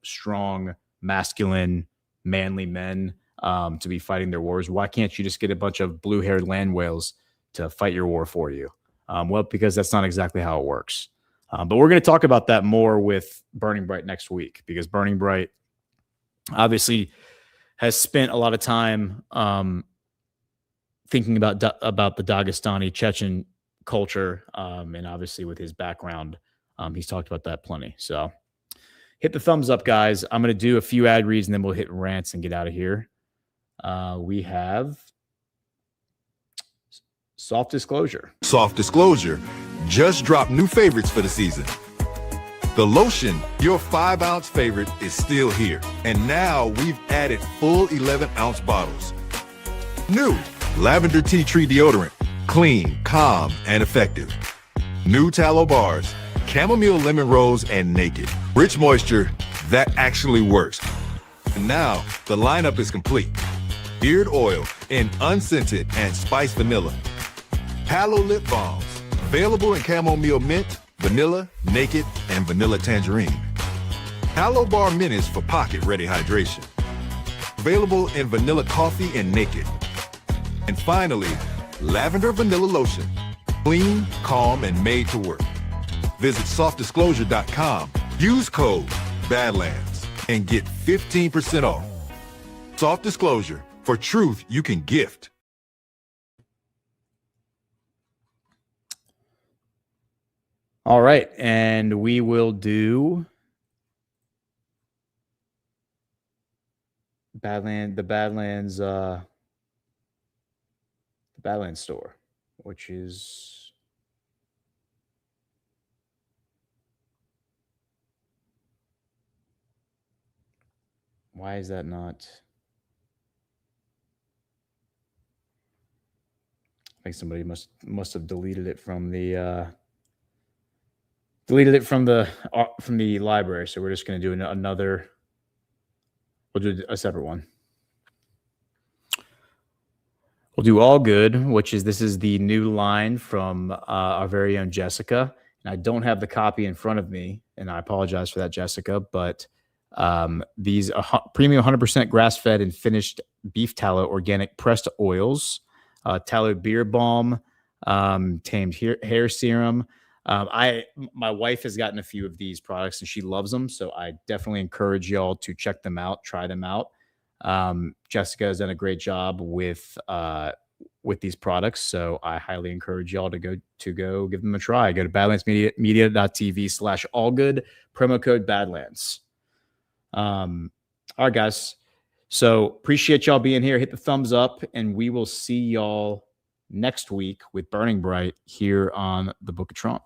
Speaker 14: strong, masculine, manly men to be fighting their wars. Why can't you just get a bunch of blue-haired land whales to fight your war for you? Well, because that's not exactly how it works. But we're going to talk about that more with Burning Bright next week, because Burning Bright obviously has spent a lot of time thinking about the Dagestani Chechen culture, and obviously with his background, he's talked about that plenty. So hit the thumbs up, guys. I'm going to do a few ad reads and then we'll hit rants and get out of here. We have Soft Disclosure.
Speaker 2: Soft Disclosure just dropped new favorites for the season. The lotion, your 5-ounce favorite, is still here. And now we've added full 11-ounce bottles. New Lavender Tea Tree Deodorant, clean, calm, and effective. New Tallow Bars, Chamomile Lemon Rose and Naked. Rich moisture that actually works. And now the lineup is complete. Beard Oil in unscented and spiced vanilla. Palo Lip Balms, available in Chamomile Mint, Vanilla, Naked, and Vanilla Tangerine. Palo Bar Minis for pocket-ready hydration. Available in Vanilla Coffee and Naked. And finally, Lavender Vanilla Lotion. Clean, calm, and made to work. Visit softdisclosure.com. Use code Badlands and get 15% off. Soft Disclosure, for truth you can gift.
Speaker 14: All right, and we will do the Badlands store, which is why is that not? I think somebody must have deleted it from the library. So we're just going to do another. We'll do a separate one. We'll do All Good, which is this is the new line from our very own Jessica. And I don't have the copy in front of me, and I apologize for that, Jessica. But these are premium 100% grass-fed and finished beef tallow organic pressed oils, tallow beer balm, tamed hair serum. My wife has gotten a few of these products and she loves them. So I definitely encourage y'all to check them out, try them out. Jessica has done a great job with these products. So I highly encourage y'all to go give them a try. Go to badlandsmedia.tv/allgood, promo code Badlands. All right, guys. So appreciate y'all being here. Hit the thumbs up and we will see y'all next week with Burning Bright here on the Book of Trump.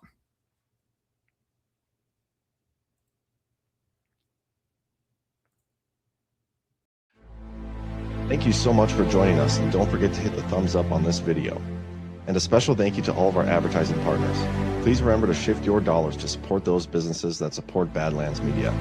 Speaker 22: Thank you so much for joining us, and don't forget to hit the thumbs up on this video. And a special thank you to all of our advertising partners. Please remember to shift your dollars to support those businesses that support Badlands Media.